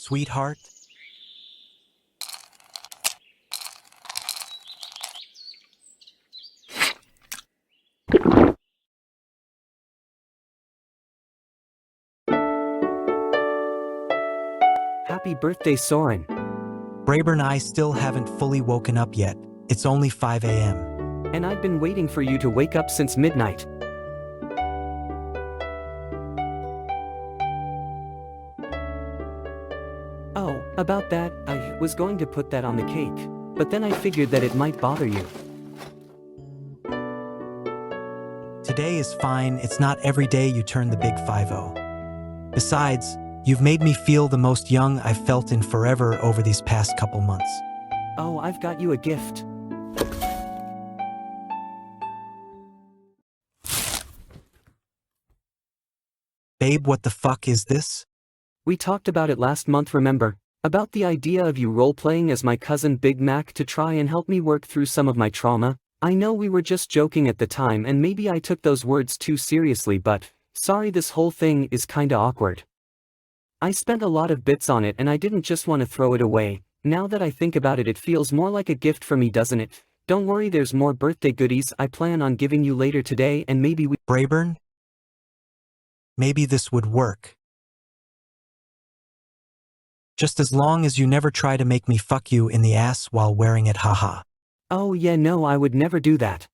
Sweetheart? Happy birthday, Soarin. Braeburn, I still haven't fully woken up yet. It's only 5 a.m. And I've been waiting for you to wake up since midnight. Oh, about that, I was going to put that on the cake, but then I figured that it might bother you. Today is fine, it's not every day you turn the big 5-0. Besides, you've made me feel the most young I've felt in forever over these past couple months. Oh, I've got you a gift. Babe, what the fuck is this? We talked about it last month, remember? About the idea of you role-playing as my cousin Big Mac to try and help me work through some of my trauma? I know we were just joking at the time and maybe I took those words too seriously, but sorry, this whole thing is kinda awkward. I spent a lot of bits on it and I didn't just want to throw it away. Now that I think about it, it feels more like a gift for me, doesn't it? Don't worry, there's more birthday goodies I plan on giving you later today, and maybe we— Braeburn? Maybe this would work. Just as long as you never try to make me fuck you in the ass while wearing it, haha. Oh yeah, no, I would never do that.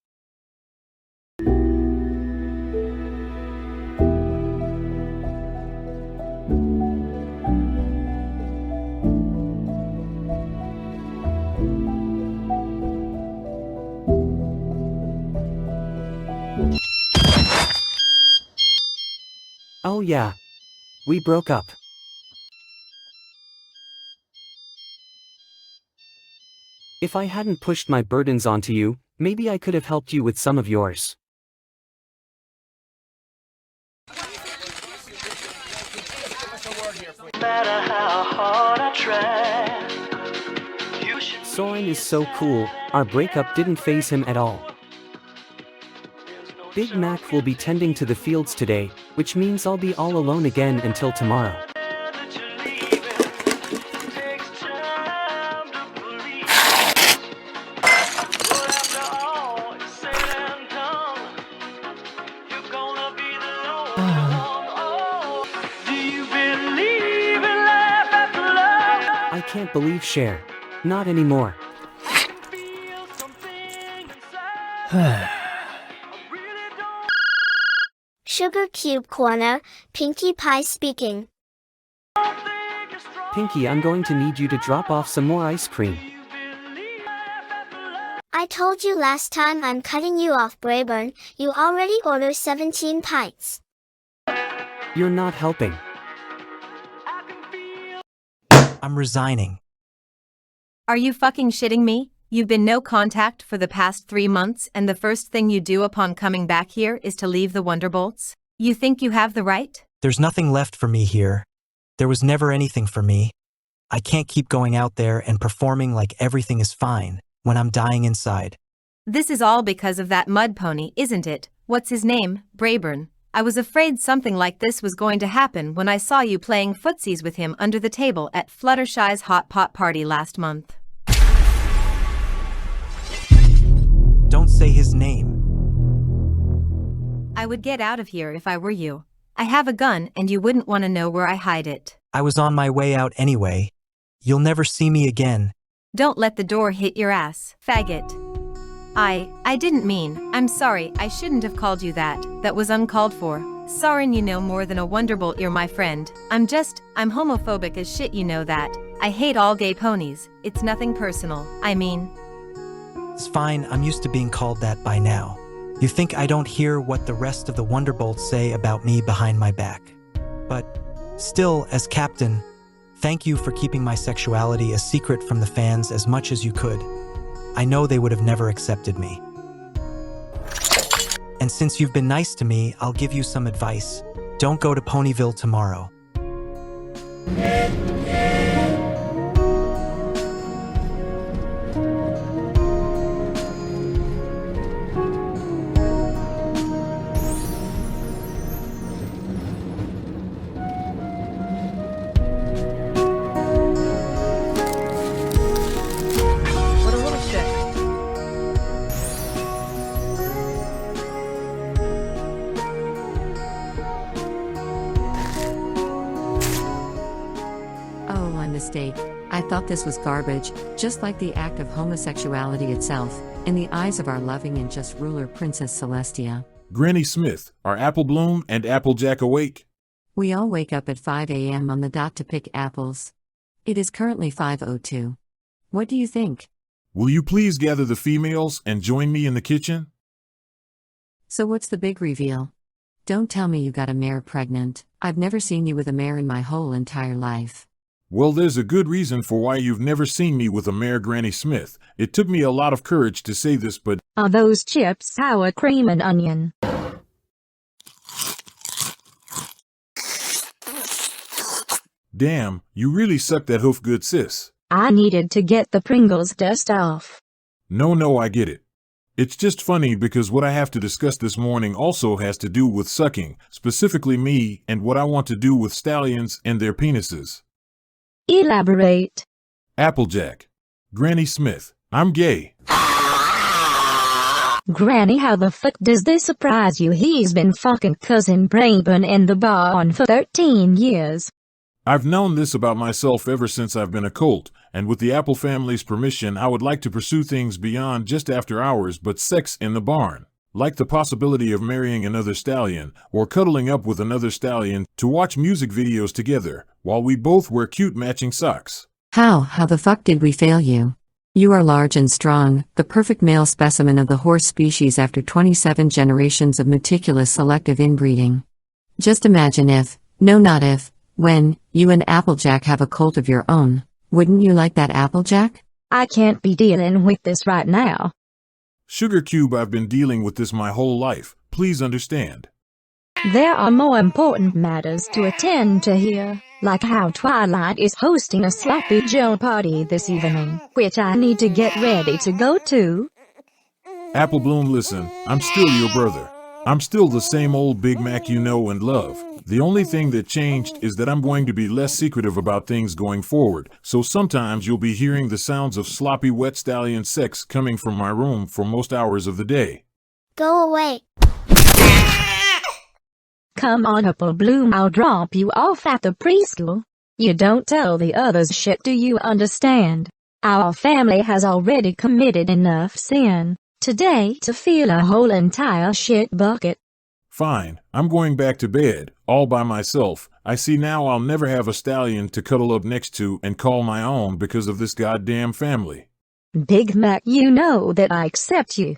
Oh yeah. We broke up. If I hadn't pushed my burdens onto you, maybe I could have helped you with some of yours. Soarin is so cool, our breakup didn't faze him at all. Big Mac will be tending to the fields today, which means I'll be all alone again until tomorrow. I can't believe Cher. Not anymore. Sugar Cube Corner, Pinkie Pie speaking. Pinkie, I'm going to need you to drop off some more ice cream. I told you last time I'm cutting you off, Braeburn. You already ordered 17 pints. You're not helping. I'm resigning. Are you fucking shitting me? You've been no contact for the past 3 months and the first thing you do upon coming back here is to leave the Wonderbolts? You think you have the right? There's nothing left for me here. There was never anything for me. I can't keep going out there and performing like everything is fine when I'm dying inside. This is all because of that mud pony, isn't it? What's his name? Braeburn. I was afraid something like this was going to happen when I saw you playing footsies with him under the table at Fluttershy's hot pot party last month. Don't say his name. I would get out of here if I were you. I have a gun and you wouldn't want to know where I hide it. I was on my way out anyway. You'll never see me again. Don't let the door hit your ass, faggot. I didn't mean. I'm sorry, I shouldn't have called you that. That was uncalled for. Soarin, you know more than a Wonderbolt, you're my friend. I'm homophobic as shit, you know that. I hate all gay ponies. It's nothing personal. I mean, It's fine, I'm used to being called that by now. You think I don't hear what the rest of the Wonderbolts say about me behind my back. But still, as captain, thank you for keeping my sexuality a secret from the fans as much as you could. I know they would have never accepted me. And since you've been nice to me, I'll give you some advice. Don't go to Ponyville tomorrow. mistake. I thought this was garbage, just like the act of homosexuality itself, in the eyes of our loving and just ruler Princess Celestia. Granny Smith, are Applebloom and Applejack awake? We all wake up at 5 a.m. on the dot to pick apples. It is currently 5:02. What do you think? Will you please gather the females and join me in the kitchen? So what's the big reveal? Don't tell me you got a mare pregnant. I've never seen you with a mare in my whole entire life. Well, there's a good reason for why you've never seen me with a mare, Granny Smith. It took me a lot of courage to say this, but... Are those chips sour cream and onion? Damn, you really suck that hoof good, sis. I needed to get the Pringles dust off. No, I get it. It's just funny because what I have to discuss this morning also has to do with sucking, specifically me, and what I want to do with stallions and their penises. Elaborate. Applejack. Granny Smith, I'm gay. Granny, how the fuck does this surprise you? He's been fucking cousin Braeburn in the barn for 13 years. I've known this about myself ever since I've been a colt, and with the Apple family's permission I would like to pursue things beyond just after hours but sex in the barn. Like the possibility of marrying another stallion, or cuddling up with another stallion to watch music videos together, while we both wear cute matching socks. How the fuck did we fail you? You are large and strong, the perfect male specimen of the horse species after 27 generations of meticulous selective inbreeding. Just imagine if, no not if, when, you and Applejack have a colt of your own. Wouldn't you like that, Applejack? I can't be dealing with this right now. Sugar Cube, I've been dealing with this my whole life, please understand. There are more important matters to attend to here, like how Twilight is hosting a Sloppy Joe party this evening, which I need to get ready to go to. Applebloom, listen, I'm still your brother. I'm still the same old Big Mac you know and love. The only thing that changed is that I'm going to be less secretive about things going forward, so sometimes you'll be hearing the sounds of sloppy wet stallion sex coming from my room for most hours of the day. Go away. Come on, Applebloom, I'll drop you off at the preschool. You don't tell the others shit, do you understand? Our family has already committed enough sin today to fill a whole entire shit bucket. Fine, I'm going back to bed, all by myself. I see now I'll never have a stallion to cuddle up next to and call my own because of this goddamn family. Big Mac, you know that I accept you.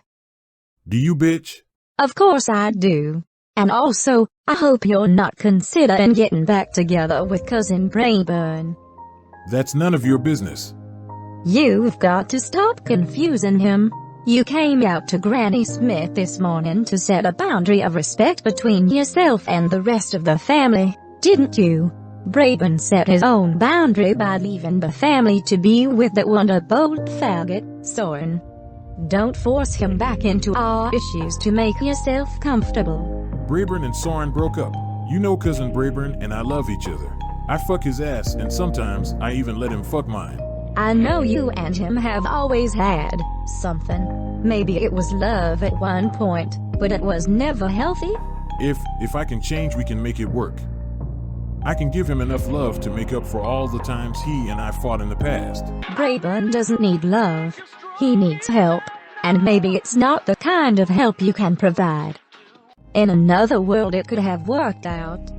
Do you, bitch? Of course I do. And also, I hope you're not considering getting back together with cousin Braeburn. That's none of your business. You've got to stop confusing him. You came out to Granny Smith this morning to set a boundary of respect between yourself and the rest of the family, didn't you? Braeburn set his own boundary by leaving the family to be with that wonderbolt faggot, Soarin. Don't force him back into our issues to make yourself comfortable. Braeburn and Soarin broke up. You know cousin Braeburn and I love each other. I fuck his ass and sometimes I even let him fuck mine. I know you and him have always had something. Maybe it was love at one point, but it was never healthy. If I can change, we can make it work. I can give him enough love to make up for all the times he and I fought in the past. Braeburn doesn't need love. He needs help. And maybe it's not the kind of help you can provide. In another world it could have worked out.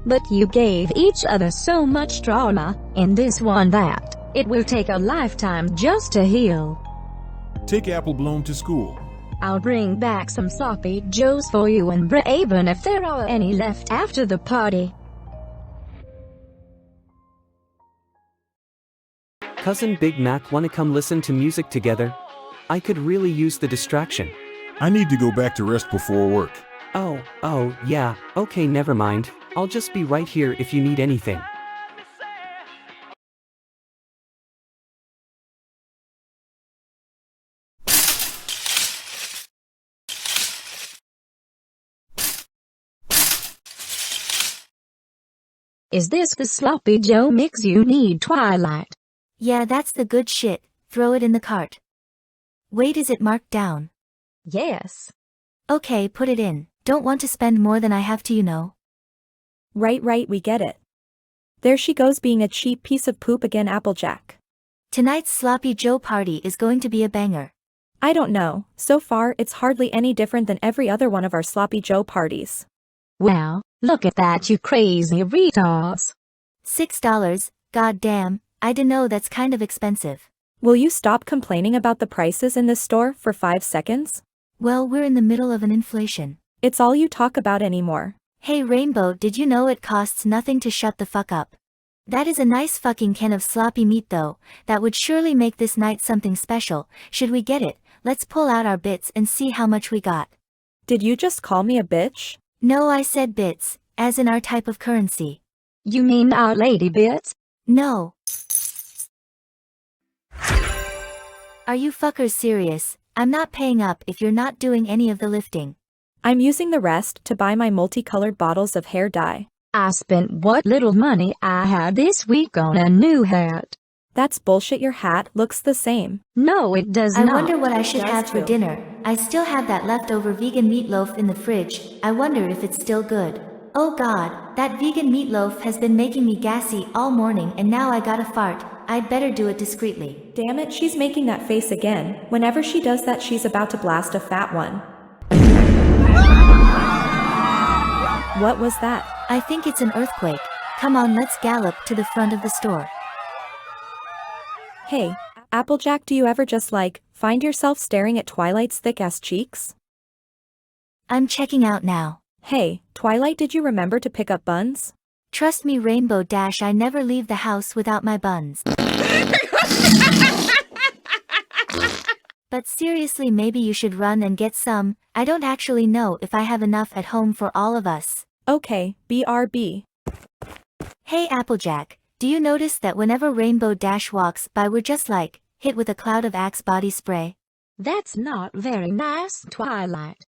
But you gave each other so much trauma, in this one that it will take a lifetime just to heal. Take Applebloom to school. I'll bring back some sloppy joes for you and Braeburn if there are any left after the party. Cousin Big Mac, wanna come listen to music together? I could really use the distraction. I need to go back to rest before work. Oh, yeah, okay, never mind. I'll just be right here if you need anything. Is this the sloppy joe mix you need, Twilight? Yeah, that's the good shit. Throw it in the cart. Wait, is it marked down? Yes. Okay, put it in. Don't want to spend more than I have to, you know. Right, we get it. There she goes being a cheap piece of poop again, Applejack. Tonight's Sloppy Joe party is going to be a banger. I don't know, so far it's hardly any different than every other one of our Sloppy Joe parties. Well, look at that, you crazy retards. $6, god damn, I dunno, that's kind of expensive. Will you stop complaining about the prices in this store for 5 seconds? Well, we're in the middle of an inflation. It's all you talk about anymore. Hey Rainbow, did you know it costs nothing to shut the fuck up? That is a nice fucking can of sloppy meat though, that would surely make this night something special. Should we get it? Let's pull out our bits and see how much we got. Did you just call me a bitch? No, I said bits, as in our type of currency. You mean Our Lady bits? No. Are you fuckers serious? I'm not paying up if you're not doing any of the lifting. I'm using the rest to buy my multicolored bottles of hair dye. I spent what little money I had this week on a new hat. That's bullshit, your hat looks the same. No, it does I not. wonder what I should It does have for too. dinner. I still have that leftover vegan meatloaf in the fridge. I wonder if it's still good. Oh god, that vegan meatloaf has been making me gassy all morning and now I gotta fart. I'd better do it discreetly. Damn it, she's making that face again. Whenever she does that, she's about to blast a fat one. What was that? I think it's an earthquake. Come on, let's gallop to the front of the store. Hey, Applejack, do you ever just find yourself staring at Twilight's thick-ass cheeks? I'm checking out now. Hey, Twilight, did you remember to pick up buns? Trust me Rainbow Dash, I never leave the house without my buns. But seriously, maybe you should run and get some. I don't actually know if I have enough at home for all of us. Okay, BRB. Hey Applejack, do you notice that whenever Rainbow Dash walks by we're just hit with a cloud of Axe body spray? That's not very nice, Twilight.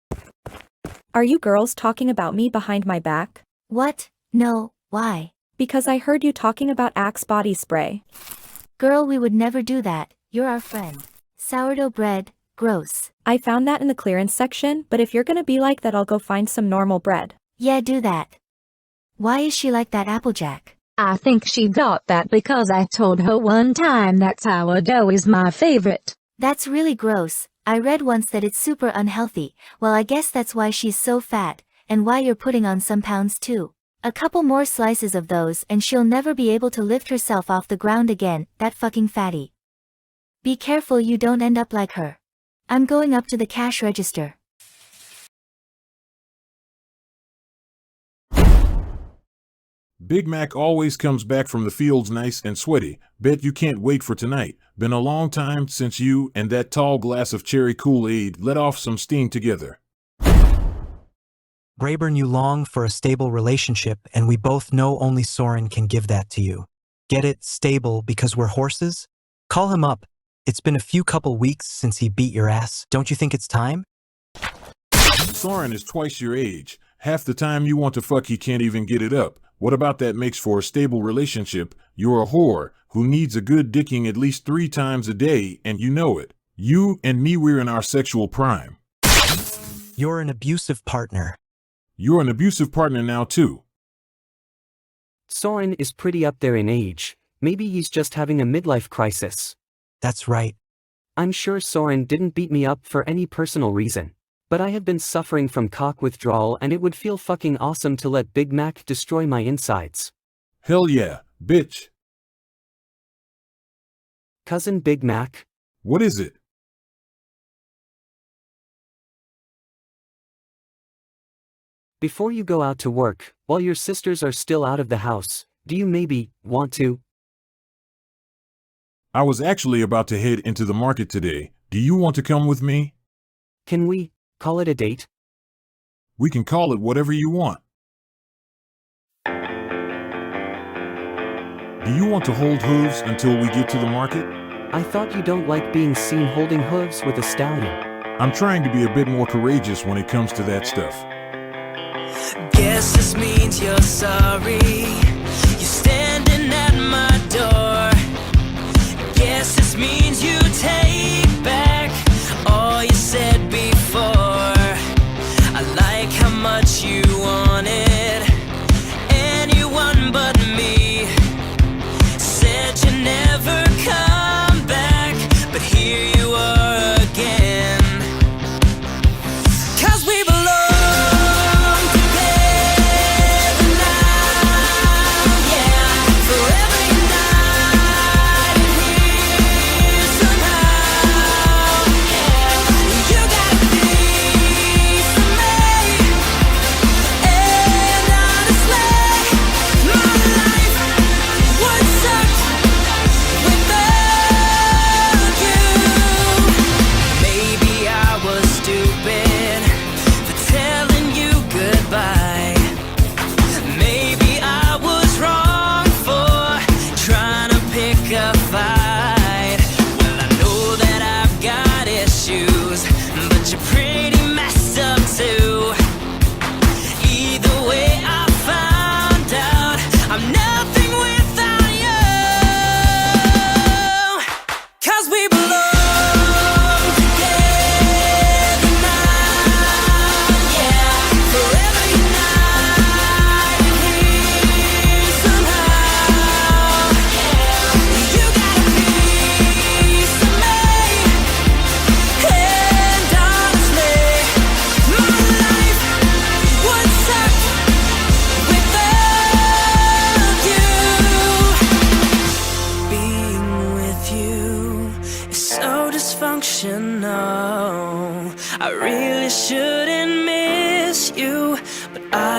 Are you girls talking about me behind my back? What? No, why? Because I heard you talking about Axe body spray. Girl, we would never do that, you're our friend. Sourdough bread, gross. I found that in the clearance section, but if you're gonna be like that, I'll go find some normal bread. Yeah, do that. Why is she like that, Applejack? I think she got that because I told her one time that sourdough is my favorite. That's really gross. I read once that it's super unhealthy. Well, I guess that's why she's so fat, and why you're putting on some pounds too. A couple more slices of those and she'll never be able to lift herself off the ground again, that fucking fatty. Be careful you don't end up like her. I'm going up to the cash register. Big Mac always comes back from the fields nice and sweaty. Bet you can't wait for tonight. Been a long time since you and that tall glass of cherry Kool-Aid let off some steam together. Braeburn, you long for a stable relationship, and we both know only Soarin can give that to you. Get it? Stable because we're horses? Call him up. It's been a few couple weeks since he beat your ass. Don't you think it's time? Soarin is twice your age. Half the time you want to fuck, he can't even get it up. What about that makes for a stable relationship? You're a whore who needs a good dicking at least 3 times a day, and you know it. You and me, we're in our sexual prime. You're an abusive partner. You're an abusive partner now too. Soarin is pretty up there in age. Maybe he's just having a midlife crisis. That's right. I'm sure Soarin didn't beat me up for any personal reason. But I have been suffering from cock withdrawal, and it would feel fucking awesome to let Big Mac destroy my insides. Hell yeah, bitch. Cousin Big Mac? What is it? Before you go out to work, while your sisters are still out of the house, do you maybe want to? I was actually about to head into the market today. Do you want to come with me? Can we call it a date? We can call it whatever you want. Do you want to hold hooves until we get to the market? I thought you don't like being seen holding hooves with a stallion. I'm trying to be a bit more courageous when it comes to that stuff. Guess this means you're sorry. You're standing at my door. Guess this means you take back all you said before. I like how much you wanted anyone but me.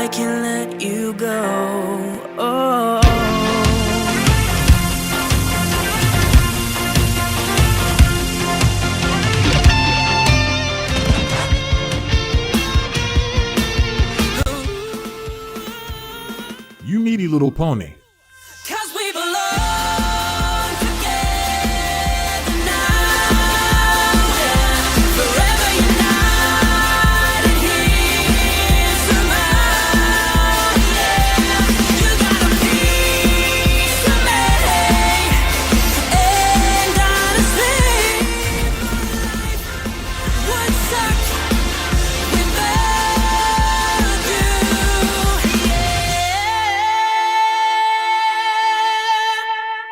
I can't let you go. Oh. You needy little pony. 'Cause we belong together now, yeah. Forever united here somehow, yeah. You got a piece of me, and honestly, life would suck without you, yeah.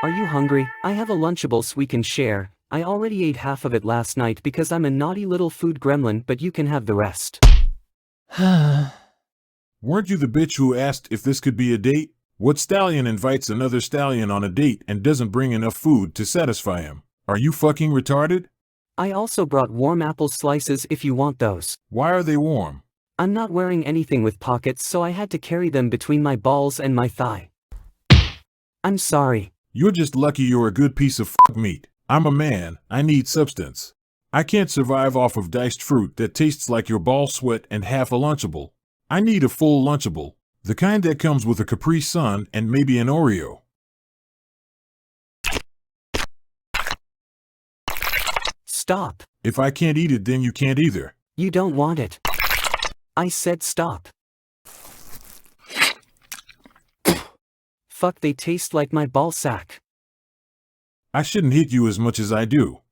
Are you hungry? I have a Lunchables we can share. I already ate half of it last night because I'm a naughty little food gremlin, but you can have the rest. Weren't you the bitch who asked if this could be a date? What stallion invites another stallion on a date and doesn't bring enough food to satisfy him? Are you fucking retarded? I also brought warm apple slices if you want those. Why are they warm? I'm not wearing anything with pockets, so I had to carry them between my balls and my thigh. I'm sorry. You're just lucky you're a good piece of meat. I'm a man, I need substance. I can't survive off of diced fruit that tastes like your ball sweat and half a Lunchable. I need a full Lunchable, the kind that comes with a Capri Sun and maybe an Oreo. Stop. If I can't eat it, then you can't either. You don't want it. I said stop. Fuck, they taste like my ball sack. I shouldn't hit you as much as I do.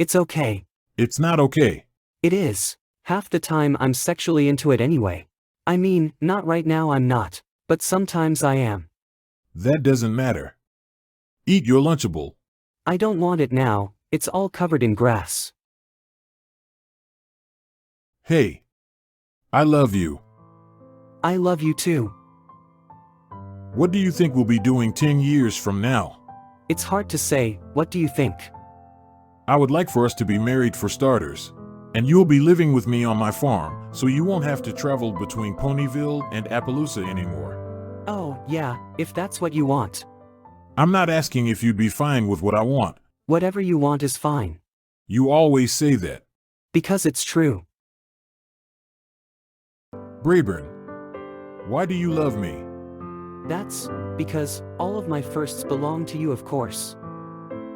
It's okay. It's not okay. It is. Half the time I'm sexually into it anyway. I mean, not right now I'm not, but sometimes I am. That doesn't matter. Eat your Lunchable. I don't want it now, it's all covered in grass. Hey. I love you. I love you too. What do you think we'll be doing 10 years from now? It's hard to say, what do you think? I would like for us to be married for starters. And you'll be living with me on my farm, so you won't have to travel between Ponyville and Appaloosa anymore. Oh, yeah, if that's what you want. I'm not asking if you'd be fine with what I want. Whatever you want is fine. You always say that. Because it's true. Braeburn, why do you love me? That's because all of my firsts belong to you, of course.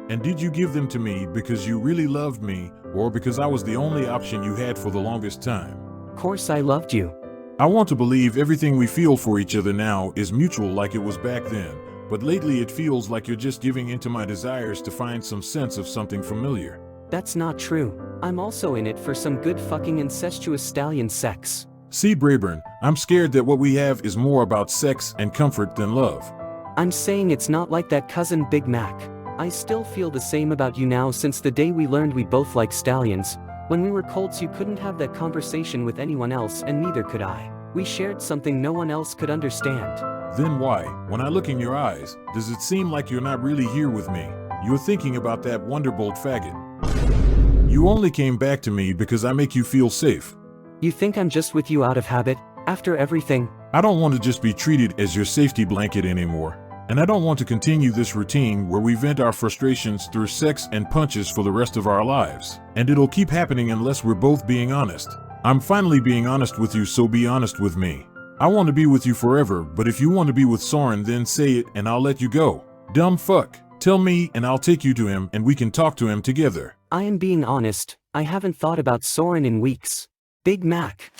And did you give them to me because you really loved me, or because I was the only option you had for the longest time? Of course I loved you. I want to believe everything we feel for each other now is mutual like it was back then, but lately it feels like you're just giving into my desires to find some sense of something familiar. That's not true. I'm also in it for some good fucking incestuous stallion sex. See, Braeburn, I'm scared that what we have is more about sex and comfort than love. I'm saying it's not like that cousin Big Mac. I still feel the same about you now since the day we learned we both like stallions. When we were colts you couldn't have that conversation with anyone else and neither could I. We shared something no one else could understand. Then why, when I look in your eyes, does it seem like you're not really here with me? You're thinking about that Wonderbolt faggot. You only came back to me because I make you feel safe. You think I'm just with you out of habit, after everything? I don't want to just be treated as your safety blanket anymore. And I don't want to continue this routine where we vent our frustrations through sex and punches for the rest of our lives. And it'll keep happening unless we're both being honest. I'm finally being honest with you, so be honest with me. I want to be with you forever, but if you want to be with Soarin, then say it and I'll let you go. Dumb fuck. Tell me and I'll take you to him and we can talk to him together. I am being honest, I haven't thought about Soarin in weeks. Big Mac.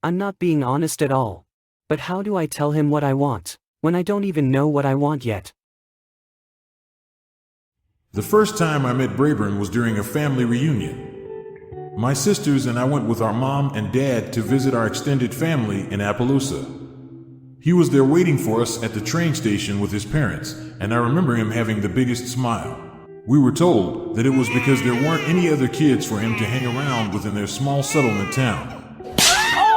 I'm not being honest at all. But how do I tell him what I want, when I don't even know what I want yet? The first time I met Braeburn was during a family reunion. My sisters and I went with our mom and dad to visit our extended family in Appaloosa. He was there waiting for us at the train station with his parents, and I remember him having the biggest smile. We were told that it was because there weren't any other kids for him to hang around with in their small settlement town.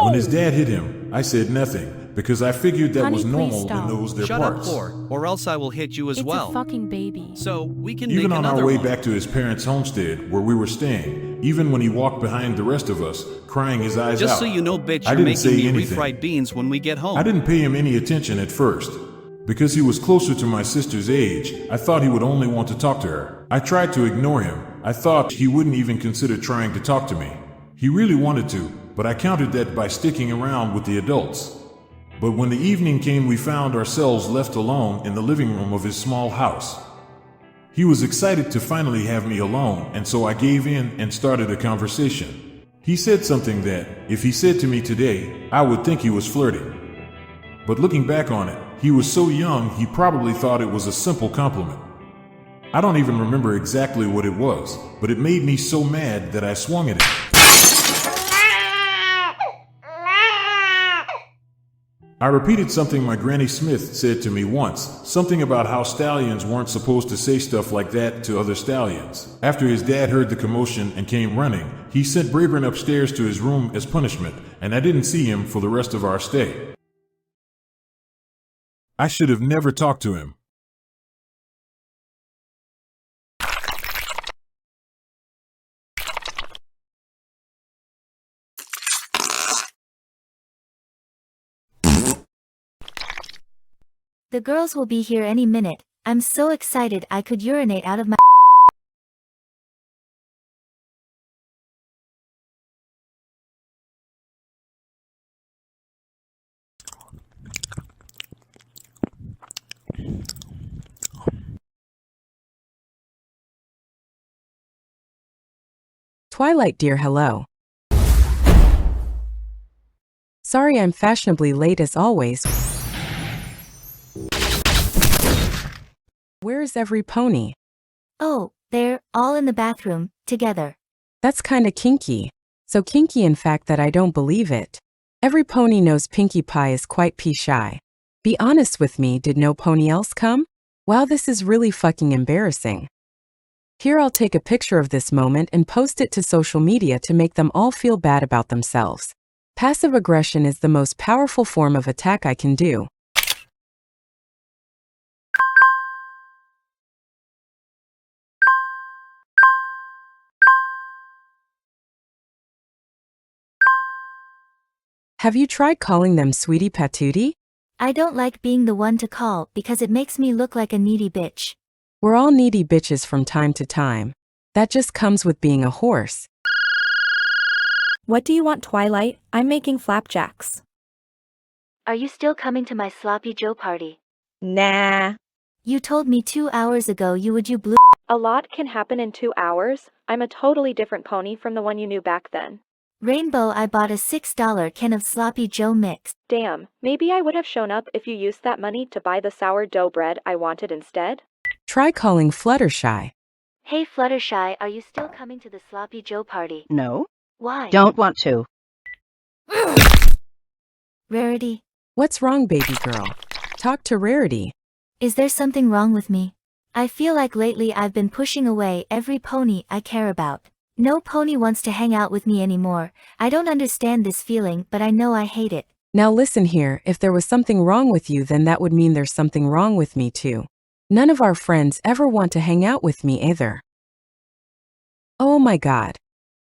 When his dad hit him, I said nothing, because I figured that was normal in those their parts. Shut up, whore, or else I will hit you as well. It's a fucking baby. So, we can Even make on our another way one. back to his parents' homestead, where we were staying, even when he walked behind the rest of us, crying his eyes out. Just so you know, bitch, I you're didn't say making me anything. refried beans when we get home. I didn't pay him any attention at first. Because he was closer to my sister's age, I thought he would only want to talk to her. I tried to ignore him. I thought he wouldn't even consider trying to talk to me. He really wanted to, but I countered that by sticking around with the adults. But when the evening came, we found ourselves left alone in the living room of his small house. He was excited to finally have me alone, and so I gave in and started a conversation. He said something that, if he said to me today, I would think he was flirting. But looking back on it, he was so young he probably thought it was a simple compliment. I don't even remember exactly what it was, but it made me so mad that I swung at him. I repeated something my Granny Smith said to me once, something about how stallions weren't supposed to say stuff like that to other stallions. After his dad heard the commotion and came running, he sent Braeburn upstairs to his room as punishment, and I didn't see him for the rest of our stay. I should have never talked to him. The girls will be here any minute. I'm so excited I could urinate out of my... Twilight dear, hello. Sorry I'm fashionably late as always. Where's every pony? Oh, they're all in the bathroom, together. That's kinda kinky. So kinky in fact that I don't believe it. Every pony knows Pinkie Pie is quite pea-shy. Be honest with me, did no pony else come? Wow, this is really fucking embarrassing. Here, I'll take a picture of this moment and post it to social media to make them all feel bad about themselves. Passive aggression is the most powerful form of attack I can do. Have you tried calling them sweetie patootie? I don't like being the one to call because it makes me look like a needy bitch. We're all needy bitches from time to time. That just comes with being a horse. What do you want, Twilight? I'm making flapjacks. Are you still coming to my Sloppy Joe party? Nah. You told me 2 hours ago you blue. A lot can happen in 2 hours. I'm a totally different pony from the one you knew back then. Rainbow, I bought a $6 can of Sloppy Joe mix. Damn, maybe I would have shown up if you used that money to buy the sourdough bread I wanted instead. Try calling Fluttershy. Hey Fluttershy, are you still coming to the Sloppy Joe party? No. Why? Don't want to. Rarity. What's wrong, baby girl? Talk to Rarity. Is there something wrong with me? I feel like lately I've been pushing away every pony I care about. No pony wants to hang out with me anymore. I don't understand this feeling, but I know I hate it. Now listen here, if there was something wrong with you, then that would mean there's something wrong with me too. None of our friends ever want to hang out with me either. Oh my god.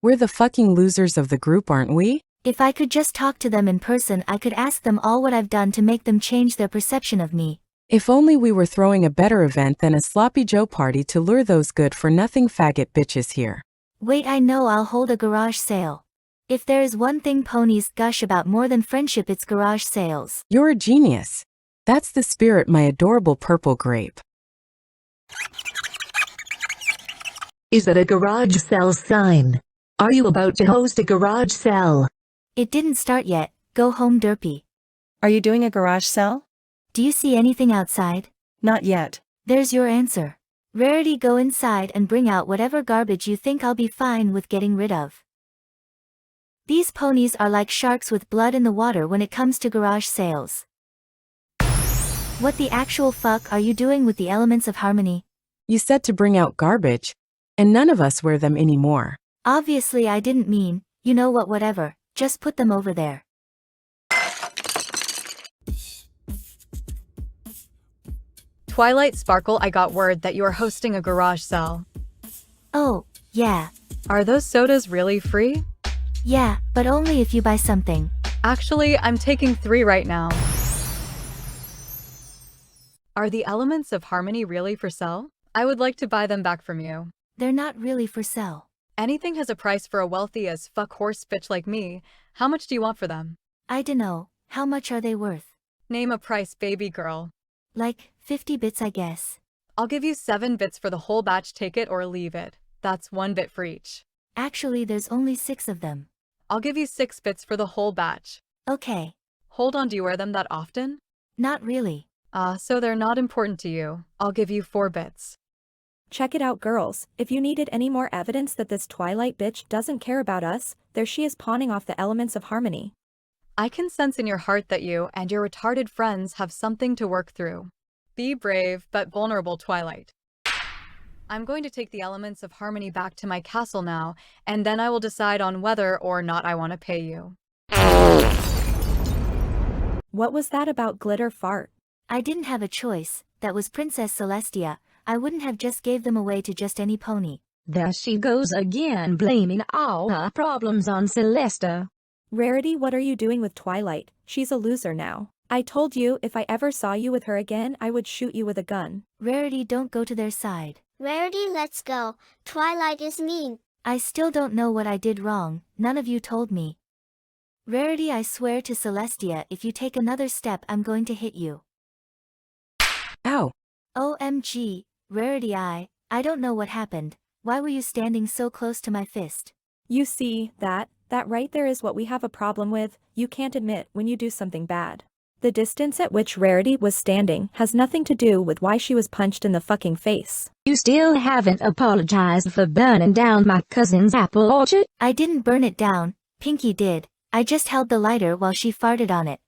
We're the fucking losers of the group, aren't we? If I could just talk to them in person, I could ask them all what I've done to make them change their perception of me. If only we were throwing a better event than a Sloppy Joe party to lure those good-for-nothing faggot bitches here. Wait, I know, I'll hold a garage sale. If there is one thing ponies gush about more than friendship, it's garage sales. You're a genius. That's the spirit, my adorable purple grape. Is that a garage sale sign? Are you about to host a garage sale? It didn't start yet. Go home, Derpy. Are you doing a garage sale? Do you see anything outside? Not yet. There's your answer. Rarity, go inside and bring out whatever garbage you think I'll be fine with getting rid of. These ponies are like sharks with blood in the water when it comes to garage sales. What the actual fuck are you doing with the elements of harmony? You said to bring out garbage, and none of us wear them anymore. Obviously I didn't mean, you know what, whatever, just put them over there. Twilight Sparkle, I got word that you are hosting a garage sale. Oh, yeah. Are those sodas really free? Yeah, but only if you buy something. Actually, I'm taking 3 right now. Are the elements of harmony really for sale? I would like to buy them back from you. They're not really for sale. Anything has a price for a wealthy as fuck horse bitch like me. How much do you want for them? I dunno. How much are they worth? Name a price, baby girl. Like, 50 bits I guess. I'll give you 7 bits for the whole batch, take it or leave it. That's 1 bit for each. Actually, there's only 6 of them. I'll give you 6 bits for the whole batch. Okay. Hold on, do you wear them that often? Not really. So they're not important to you. I'll give you 4 bits. Check it out, girls. If you needed any more evidence that this Twilight bitch doesn't care about us, there she is pawning off the elements of harmony. I can sense in your heart that you and your retarded friends have something to work through. Be brave but vulnerable, Twilight. I'm going to take the elements of harmony back to my castle now, and then I will decide on whether or not I want to pay you. What was that about glitter fart? I didn't have a choice. That was Princess Celestia. I wouldn't have just gave them away to just any pony. There she goes again, blaming all her problems on Celesta. Rarity, what are you doing with Twilight? She's a loser now. I told you if I ever saw you with her again, I would shoot you with a gun. Rarity, don't go to their side. Rarity, let's go. Twilight is mean. I still don't know what I did wrong. None of you told me. Rarity, I swear to Celestia, if you take another step, I'm going to hit you. Ow. OMG, Rarity, I don't know what happened. Why were you standing so close to my fist? You see, that right there is what we have a problem with. You can't admit when you do something bad. The distance at which Rarity was standing has nothing to do with why she was punched in the fucking face. You still haven't apologized for burning down my cousin's apple orchard? I didn't burn it down, Pinky did. I just held the lighter while she farted on it.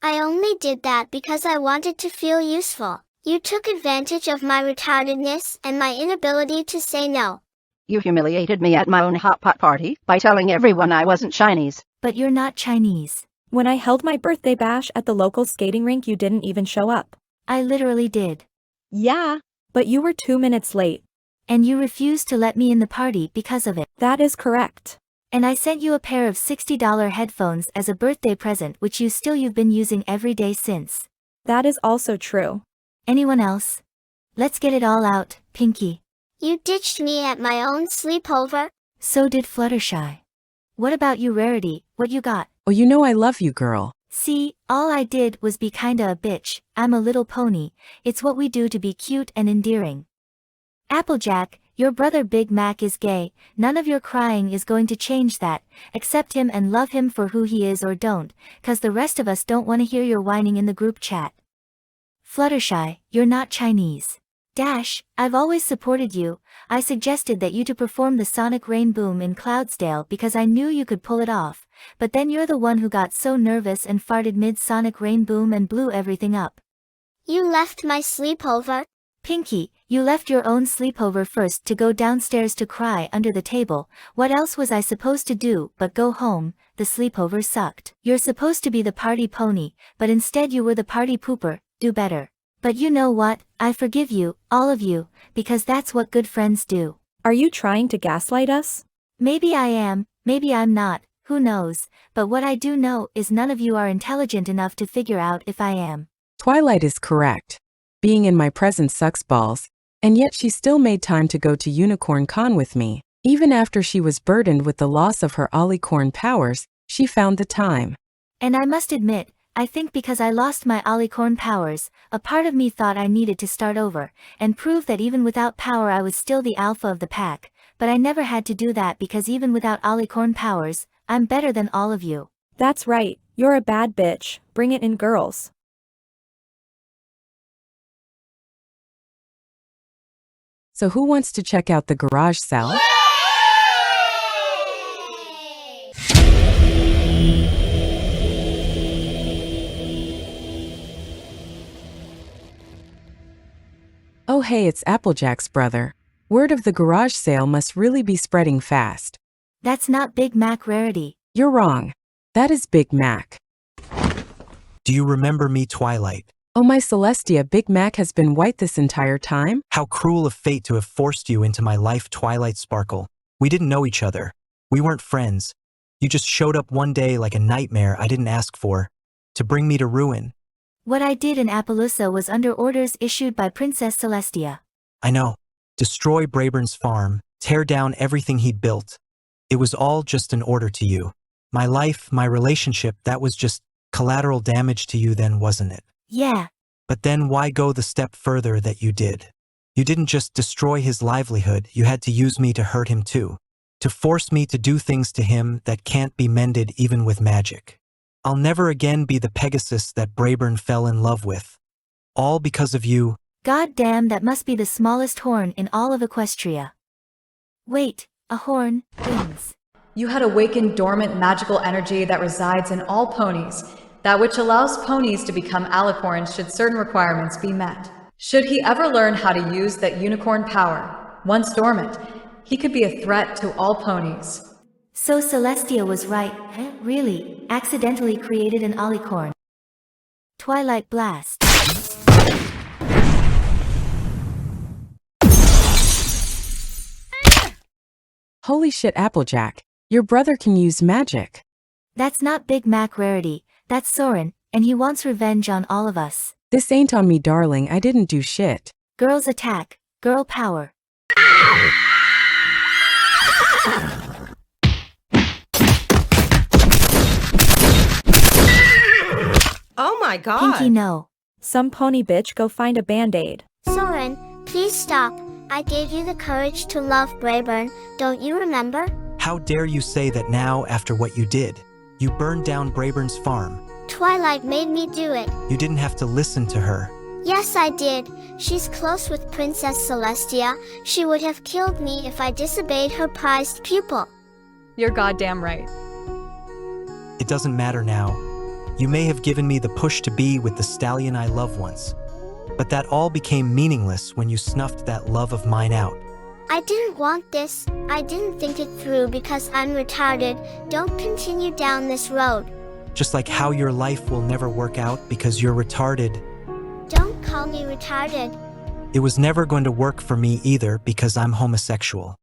I only did that because I wanted to feel useful. You took advantage of my retardedness and my inability to say no. You humiliated me at my own hot pot party by telling everyone I wasn't Chinese. But you're not Chinese. When I held my birthday bash at the local skating rink, you didn't even show up. I literally did. Yeah. But you were 2 minutes late. And you refused to let me in the party because of it. That is correct. And I sent you a pair of $60 headphones as a birthday present, which you've been using every day since. That is also true. Anyone else? Let's get it all out, Pinky. You ditched me at my own sleepover. So did Fluttershy. What about you, Rarity? What you got? Oh, you know I love you, girl. See, all I did was be kinda a bitch. I'm a little pony. It's what we do to be cute and endearing. Applejack, your brother Big Mac is gay. None of your crying is going to change that. Accept him and love him for who he is, or don't, 'cause the rest of us don't want to hear your whining in the group chat. Fluttershy, you're not Chinese. Dash, I've always supported you. I suggested that you to perform the Sonic Rain Boom in Cloudsdale because I knew you could pull it off, but then you're the one who got so nervous and farted mid-Sonic Rain Boom and blew everything up. You left my sleepover. Pinky, you left your own sleepover first to go downstairs to cry under the table. What else was I supposed to do but go home? The sleepover sucked. You're supposed to be the party pony, but instead you were the party pooper. Do better. But you know what? I forgive you, all of you, because that's what good friends do. Are you trying to gaslight us? Maybe I am, maybe I'm not, who knows, but what I do know is none of you are intelligent enough to figure out if I am. Twilight is correct. Being in my presence sucks balls, and yet she still made time to go to Unicorn Con with me. Even after she was burdened with the loss of her Alicorn powers, she found the time. And I must admit, I think because I lost my Alicorn powers, a part of me thought I needed to start over, and prove that even without power I was still the alpha of the pack, but I never had to do that because even without Alicorn powers, I'm better than all of you. That's right, you're a bad bitch, bring it in, girls. So who wants to check out the garage sale? Oh hey, it's Applejack's brother. Word of the garage sale must really be spreading fast. That's not Big Mac, Rarity. You're wrong. That is Big Mac. Do you remember me, Twilight? Oh my Celestia, Big Mac has been white this entire time? How cruel of fate to have forced you into my life, Twilight Sparkle. We didn't know each other. We weren't friends. You just showed up one day like a nightmare I didn't ask for, to bring me to ruin. What I did in Appaloosa was under orders issued by Princess Celestia. I know. Destroy Braeburn's farm, tear down everything he'd built. It was all just an order to you. My life, my relationship, that was just collateral damage to you then, wasn't it? Yeah. But then why go the step further that you did? You didn't just destroy his livelihood, you had to use me to hurt him too. To force me to do things to him that can't be mended even with magic. I'll never again be the Pegasus that Braeburn fell in love with. All because of you. God damn, that must be the smallest horn in all of Equestria. Wait, a horn, wings. You had awakened dormant magical energy that resides in all ponies, that which allows ponies to become alicorns should certain requirements be met. Should he ever learn how to use that unicorn power, once dormant, he could be a threat to all ponies. So Celestia was right, really, accidentally created an alicorn. Twilight Blast. Holy shit, Applejack. Your brother can use magic. That's not Big Mac Rarity, that's Soarin, and he wants revenge on all of us. This ain't on me, darling, I didn't do shit. Girls attack, girl power. Oh my god! Pinky, no. Some pony bitch, go find a band-aid. Soarin, please stop. I gave you the courage to love Braeburn, don't you remember? How dare you say that now after what you did? You burned down Braeburn's farm. Twilight made me do it. You didn't have to listen to her. Yes, I did. She's close with Princess Celestia. She would have killed me if I disobeyed her prized pupil. You're goddamn right. It doesn't matter now. You may have given me the push to be with the stallion I love once. But that all became meaningless when you snuffed that love of mine out. I didn't want this. I didn't think it through because I'm retarded. Don't continue down this road. Just like how your life will never work out because you're retarded. Don't call me retarded. It was never going to work for me either because I'm homosexual.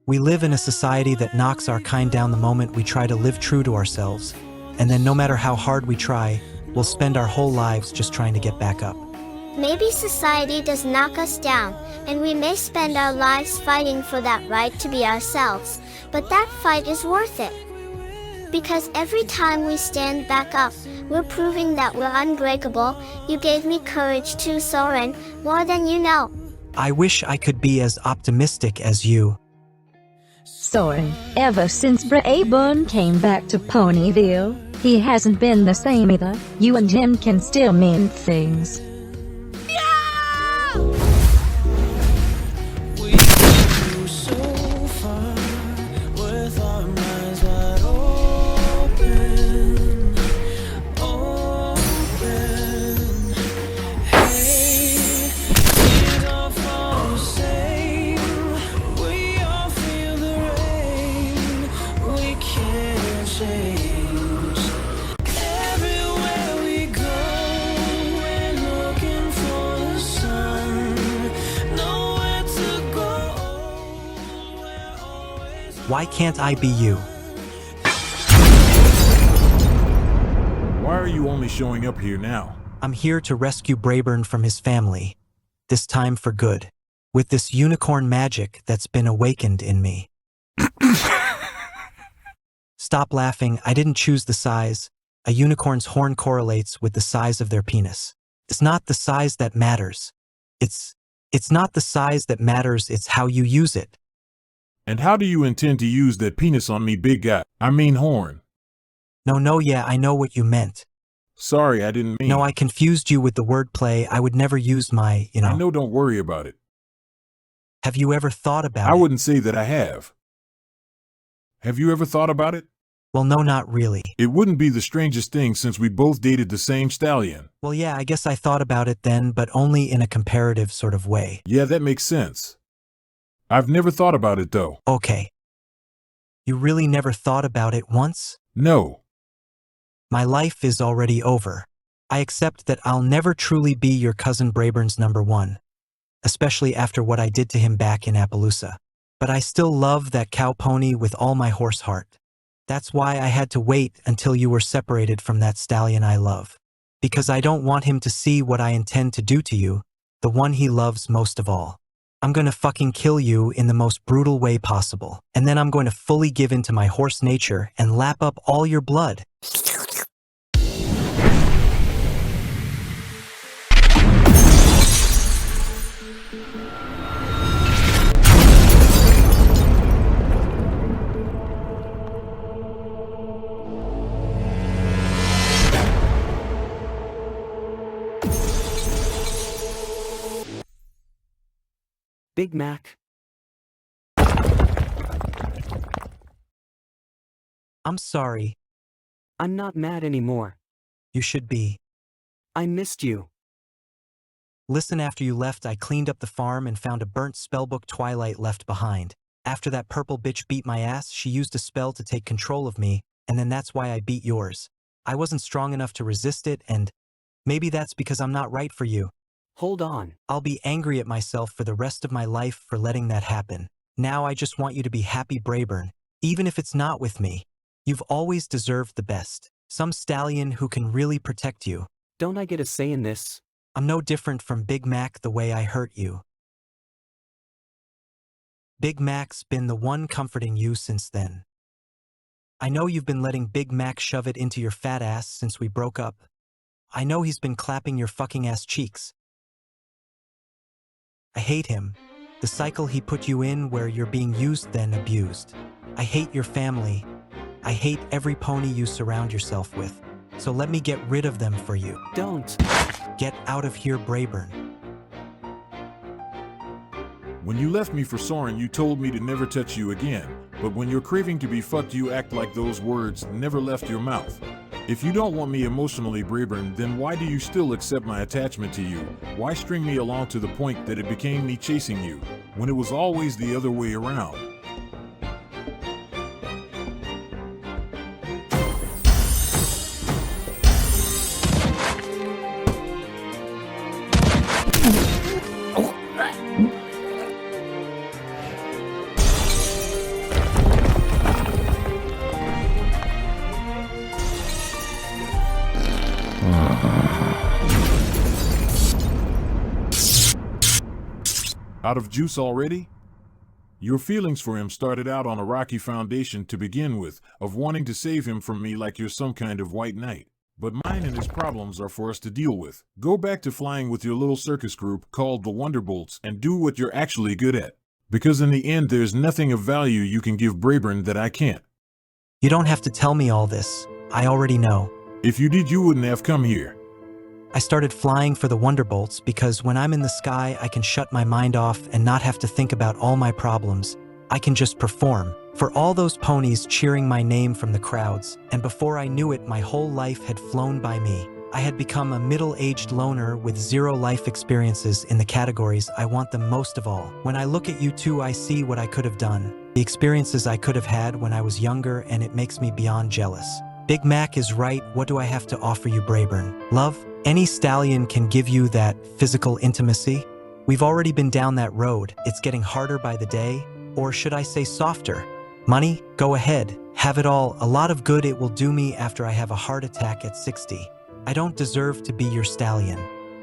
We live in a society that knocks our kind down the moment we try to live true to ourselves. And then no matter how hard we try, we'll spend our whole lives just trying to get back up. Maybe society does knock us down, and we may spend our lives fighting for that right to be ourselves, but that fight is worth it. Because every time we stand back up, we're proving that we're unbreakable. You gave me courage too, Soarin, more than you know. I wish I could be as optimistic as you. Soarin, ever since Braeburn came back to Ponyville, he hasn't been the same either. You and him can still mean things. Why can't I be you? Why are you only showing up here now? I'm here to rescue Braeburn from his family. This time for good. With this unicorn magic that's been awakened in me. Stop laughing, I didn't choose the size. A unicorn's horn correlates with the size of their penis. It's not the size that matters. It's not the size that matters, it's how you use it. And how do you intend to use that penis on me, big guy? I mean horn. No, yeah, I know what you meant. Sorry, I didn't mean... No, I confused you with the wordplay. I would never use my, I know, don't worry about it. Have you ever thought about it? I wouldn't say that I have. Have you ever thought about it? Well, no, not really. It wouldn't be the strangest thing since we both dated the same stallion. Well, yeah, I guess I thought about it then, but only in a comparative sort of way. Yeah, that makes sense. I've never thought about it, though. Okay. You really never thought about it once? No. My life is already over. I accept that I'll never truly be your cousin Braeburn's number one, especially after what I did to him back in Appaloosa. but I still love that cow pony with all my horse heart. That's why I had to wait until you were separated from that stallion I love. Because I don't want him to see what I intend to do to you, the one he loves most of all. I'm gonna fucking kill you in the most brutal way possible, and then I'm going to fully give in to my horse nature and lap up all your blood. Big Mac. I'm sorry. I'm not mad anymore. You should be. I missed you. Listen, after you left, I cleaned up the farm and found a burnt spellbook Twilight left behind. After that purple bitch beat my ass, she used a spell to take control of me, and then that's why I beat yours. I wasn't strong enough to resist it, and maybe that's because I'm not right for you. Hold on. I'll be angry at myself for the rest of my life for letting that happen. Now I just want you to be happy, Braeburn, even if it's not with me. You've always deserved the best. Some stallion who can really protect you. Don't I get a say in this? I'm no different from Big Mac the way I hurt you. Big Mac's been the one comforting you since then. I know you've been letting Big Mac shove it into your fat ass since we broke up. I know he's been clapping your fucking ass cheeks. I hate him. The cycle he put you in where you're being used then abused. I hate your family. I hate every pony you surround yourself with. So let me get rid of them for you. Don't. Get out of here, Braeburn. When you left me for Soarin, you told me to never touch you again. But when you're craving to be fucked, you act like those words never left your mouth. If you don't want me emotionally, Braeburn, then why do you still accept my attachment to you? Why string me along to the point that it became me chasing you, when it was always the other way around? Out of juice already? Your feelings for him started out on a rocky foundation to begin with, of wanting to save him from me like you're some kind of white knight. But mine and his problems are for us to deal with. Go back to flying with your little circus group called the Wonderbolts and do what you're actually good at. Because in the end, there's nothing of value you can give Braeburn that I can't. You don't have to tell me all this. I already know. If you did, you wouldn't have come here. I started flying for the Wonderbolts because when I'm in the sky, I can shut my mind off and not have to think about all my problems. I can just perform. For all those ponies cheering my name from the crowds, and before I knew it, my whole life had flown by me. I had become a middle-aged loner with zero life experiences in the categories I want them most of all. When I look at you two, I see what I could have done, the experiences I could have had when I was younger, and it makes me beyond jealous. Big Mac is right. What do I have to offer you, Braeburn? Love? Any stallion can give you that physical intimacy. We've already been down that road. It's getting harder by the day, or should I say softer? Money? Go ahead. Have it all. A lot of good it will do me after I have a heart attack at 60. I don't deserve to be your stallion.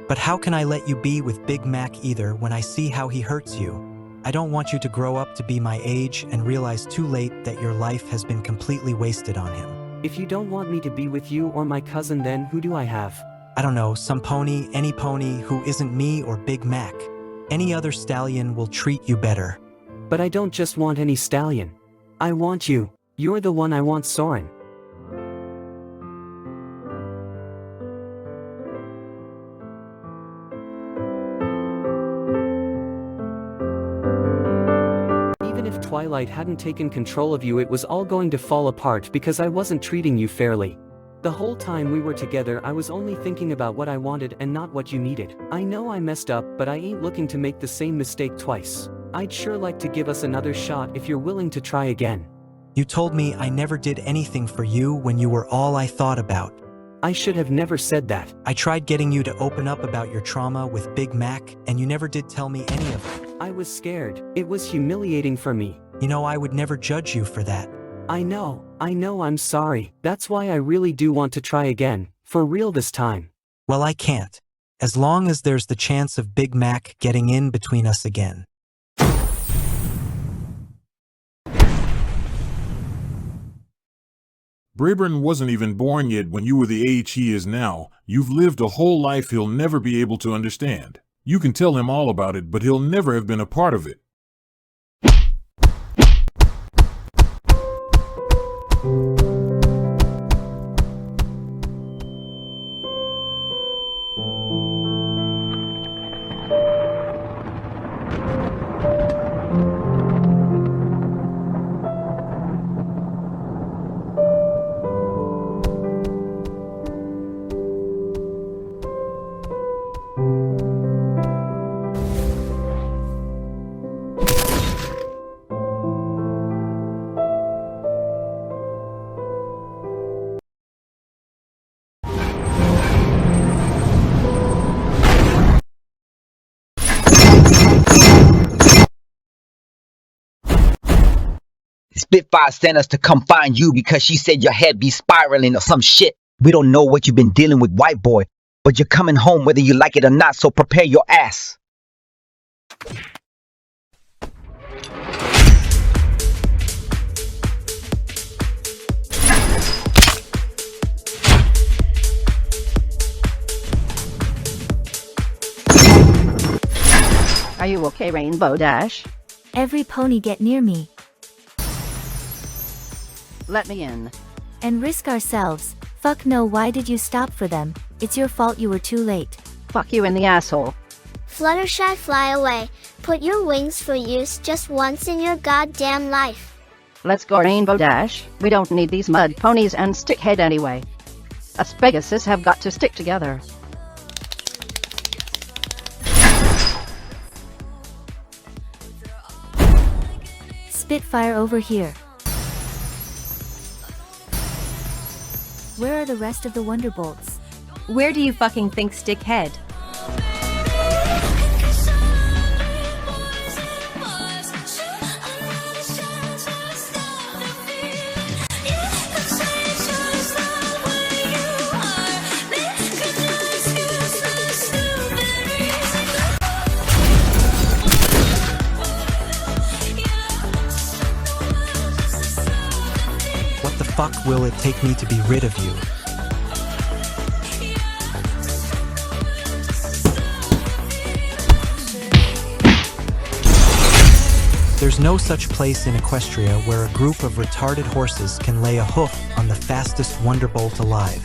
But how can I let you be with Big Mac either when I see how he hurts you? I don't want you to grow up to be my age and realize too late that your life has been completely wasted on him. If you don't want me to be with you or my cousin, then who do I have? I don't know, some pony, any pony who isn't me or Big Mac. Any other stallion will treat you better. But I don't just want any stallion. I want you. You're the one I want, Soarin. Even if Twilight hadn't taken control of you, it was all going to fall apart because I wasn't treating you fairly. The whole time we were together, I was only thinking about what I wanted and not what you needed. I know I messed up, but I ain't looking to make the same mistake twice. I'd sure like to give us another shot if you're willing to try again. You told me I never did anything for you when you were all I thought about. I should have never said that. I tried getting you to open up about your trauma with Big Mac, and you never did tell me any of it. I was scared. It was humiliating for me. You know, I would never judge you for that. I know, I'm sorry. That's why I really do want to try again, for real this time. Well, I can't. As long as there's the chance of Big Mac getting in between us again. Braeburn wasn't even born yet when you were the age he is now. You've lived a whole life he'll never be able to understand. You can tell him all about it, but he'll never have been a part of it. Spitfire sent us to come find you because she said your head be spiraling or some shit. We don't know what you've been dealing with, white boy, but you're coming home whether you like it or not, so prepare your ass. Are you okay, Rainbow Dash? Every pony get near me. Let me in. And risk ourselves. Fuck no, why did you stop for them? It's your fault you were too late. Fuck you in the asshole. Fluttershy, fly away. Put your wings for use just once in your goddamn life. Let's go, Rainbow Dash. We don't need these mud ponies and Stickhead anyway. Us Pegasus have got to stick together. Spitfire over here. Where are the rest of the Wonderbolts? Where do you fucking think, Stickhead? What the fuck will it take me to be rid of you? There's no such place in Equestria where a group of retarded horses can lay a hoof on the fastest Wonderbolt alive.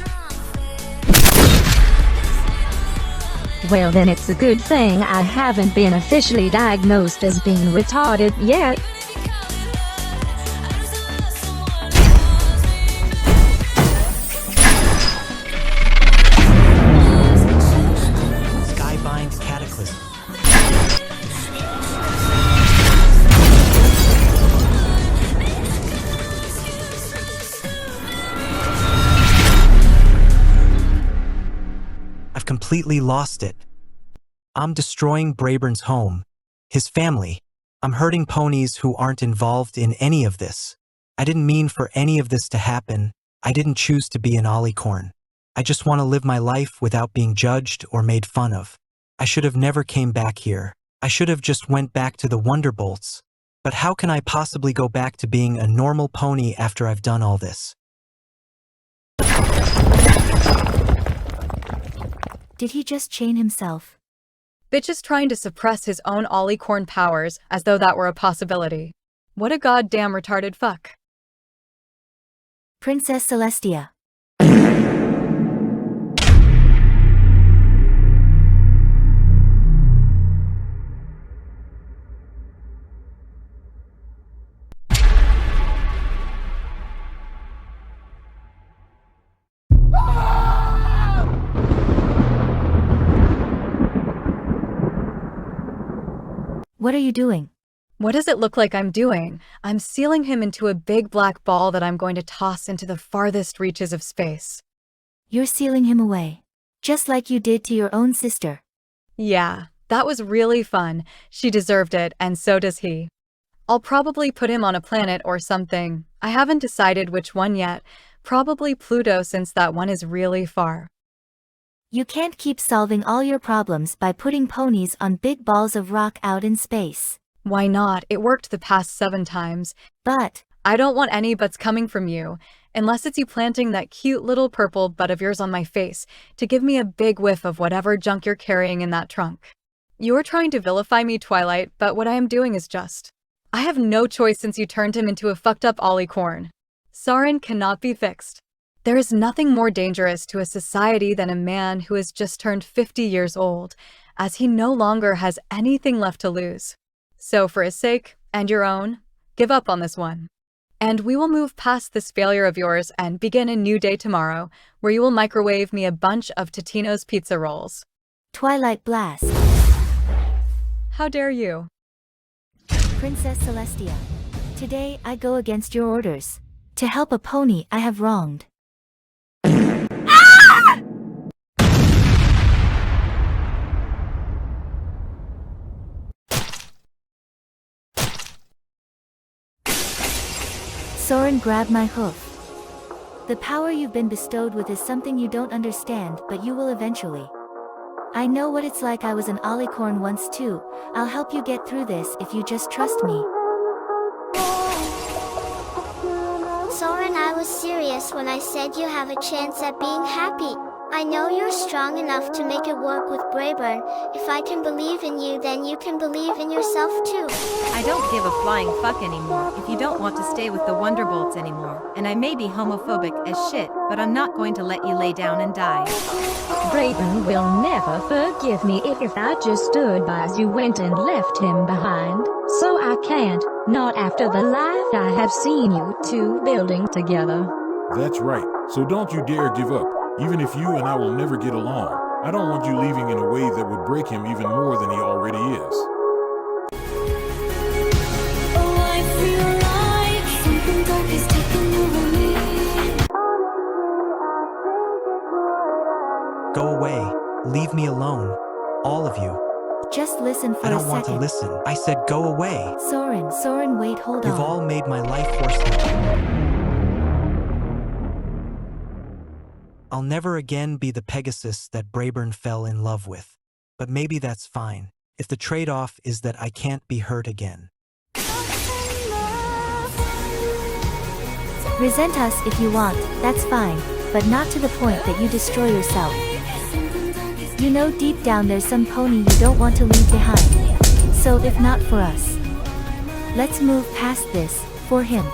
Well then it's a good thing I haven't been officially diagnosed as being retarded yet. Skybind Cataclysm. I've completely lost it. I'm destroying Braeburn's home, his family. I'm hurting ponies who aren't involved in any of this. I didn't mean for any of this to happen. I didn't choose to be an Ollicorn. I just want to live my life without being judged or made fun of. I should have never came back here. I should have just went back to the Wonderbolts. But how can I possibly go back to being a normal pony after I've done all this? Did he just chain himself? Bitch is trying to suppress his own Ollicorn powers as though that were a possibility. What a goddamn retarded fuck. Princess Celestia. What are you doing? What does it look like I'm doing? I'm sealing him into a big black ball that I'm going to toss into the farthest reaches of space. You're sealing him away. Just like you did to your own sister. Yeah, That was really fun. She deserved it, and so does he. I'll probably put him on a planet or something. I haven't decided which one yet. Probably Pluto, since that one is really far. You can't keep solving all your problems by putting ponies on big balls of rock out in space. Why not? It worked the past 7 times. But I don't want any buts coming from you, unless it's you planting that cute little purple butt of yours on my face to give me a big whiff of whatever junk you're carrying in that trunk. You are trying to vilify me, Twilight, but what I am doing is just. I have no choice since you turned him into a fucked up Ollie-corn. Soarin cannot be fixed. There is nothing more dangerous to a society than a man who has just turned 50 years old, as he no longer has anything left to lose. So for his sake, and your own, give up on this one. And we will move past this failure of yours and begin a new day tomorrow, where you will microwave me a bunch of Totino's pizza rolls. Twilight Blast. How dare you? Princess Celestia. Today I go against your orders. To help a pony I have wronged. Soarin grabbed my hoof. The power you've been bestowed with is something you don't understand, but you will eventually. I know what it's like. I was an Ollie-corn once too. I'll help you get through this if you just trust me. Soarin, I was serious when I said you have a chance at being happy. I know you're strong enough to make it work with Braeburn. If I can believe in you, then you can believe in yourself too. I don't give a flying fuck anymore if you don't want to stay with the Wonderbolts anymore, and I may be homophobic as shit, but I'm not going to let you lay down and die. Braeburn will never forgive me if I just stood by as you went and left him behind. So I can't, not after the life I have seen you two building together. That's right, so don't you dare give up, even if you and I will never get along. I don't want you leaving in a way that would break him even more than he already is. Oh, I feel like something dark is taking over me. Go away. Leave me alone. All of you. Just listen for a second. I don't want to listen. I said go away. Soarin, wait, hold on. You've all made my life worse now. I'll never again be the Pegasus that Braeburn fell in love with. But maybe that's fine, if the trade-off is that I can't be hurt again. Resent us if you want, that's fine, but not to the point that you destroy yourself. You know deep down there's some pony you don't want to leave behind. So if not for us, let's move past this, for him.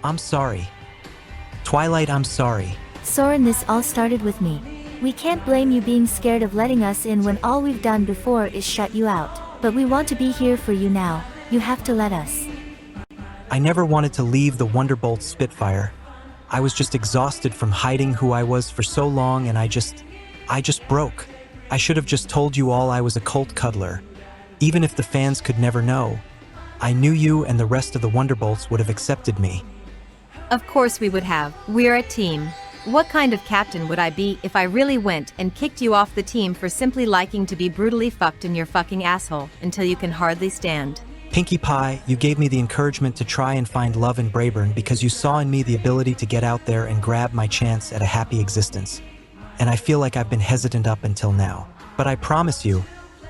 I'm sorry. Twilight, I'm sorry. Soarin, this all started with me. We can't blame you being scared of letting us in when all we've done before is shut you out. But we want to be here for you now. You have to let us. I never wanted to leave the Wonderbolt Spitfire. I was just exhausted from hiding who I was for so long, and I just broke. I should have just told you all I was a cult cuddler. Even if the fans could never know. I knew you and the rest of the Wonderbolts would have accepted me. Of course we would have. We're a team. What kind of captain would I be if I really went and kicked you off the team for simply liking to be brutally fucked in your fucking asshole until you can hardly stand? Pinkie Pie, you gave me the encouragement to try and find love in Braeburn because you saw in me the ability to get out there and grab my chance at a happy existence. And I feel like I've been hesitant up until now. But I promise you,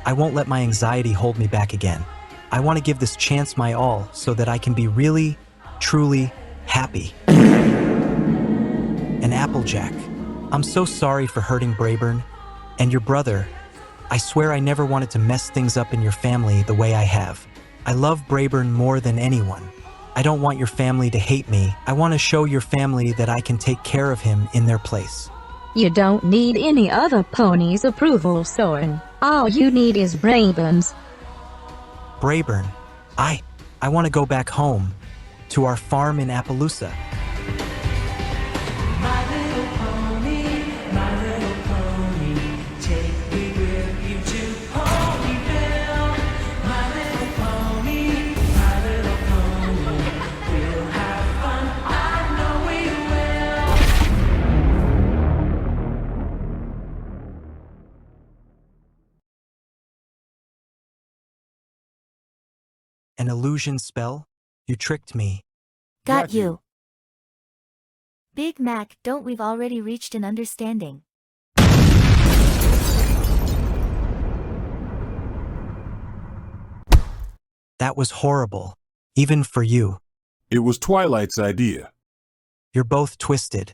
I won't let my anxiety hold me back again. I want to give this chance my all so that I can be really, truly happy. And Applejack, I'm so sorry for hurting Braeburn. And your brother, I swear I never wanted to mess things up in your family the way I have. I love Braeburn more than anyone. I don't want your family to hate me. I want to show your family that I can take care of him in their place. You don't need any other pony's approval, Soarin. All you need is Braeburn's. Braeburn, I want to go back home, to our farm in Appaloosa. My little pony An illusion spell? You tricked me. Got you. Big Mac, don't we've already reached an understanding? That was horrible. Even for you. It was Twilight's idea. You're both twisted.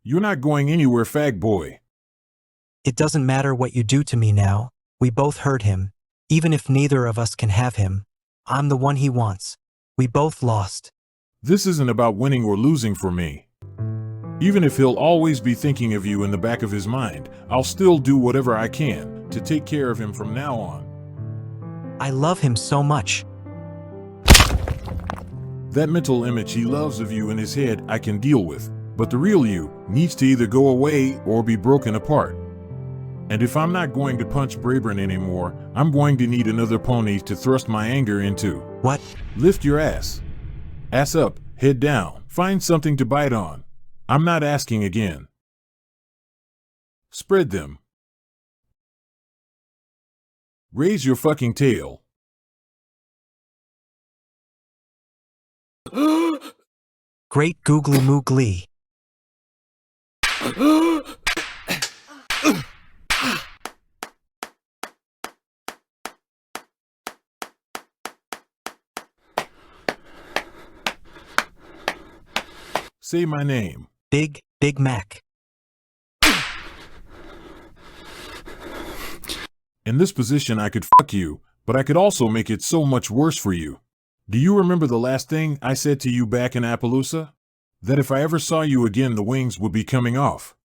You're not going anywhere, fag boy. It doesn't matter what you do to me now. We both hurt him. Even if neither of us can have him, I'm the one he wants. We both lost. This isn't about winning or losing for me. Even if he'll always be thinking of you in the back of his mind, I'll still do whatever I can to take care of him from now on. I love him so much. That mental image he loves of you in his head I can deal with, but the real you needs to either go away or be broken apart. And if I'm not going to punch Braeburn anymore, I'm going to need another pony to thrust my anger into. What? Lift your ass. Ass up, head down, find something to bite on. I'm not asking again. Spread them. Raise your fucking tail. Great googly moogly. Say my name. Big Mac. In this position I could fuck you, but I could also make it so much worse for you. Do you remember the last thing I said to you back in Appaloosa? That if I ever saw you again the wings would be coming off.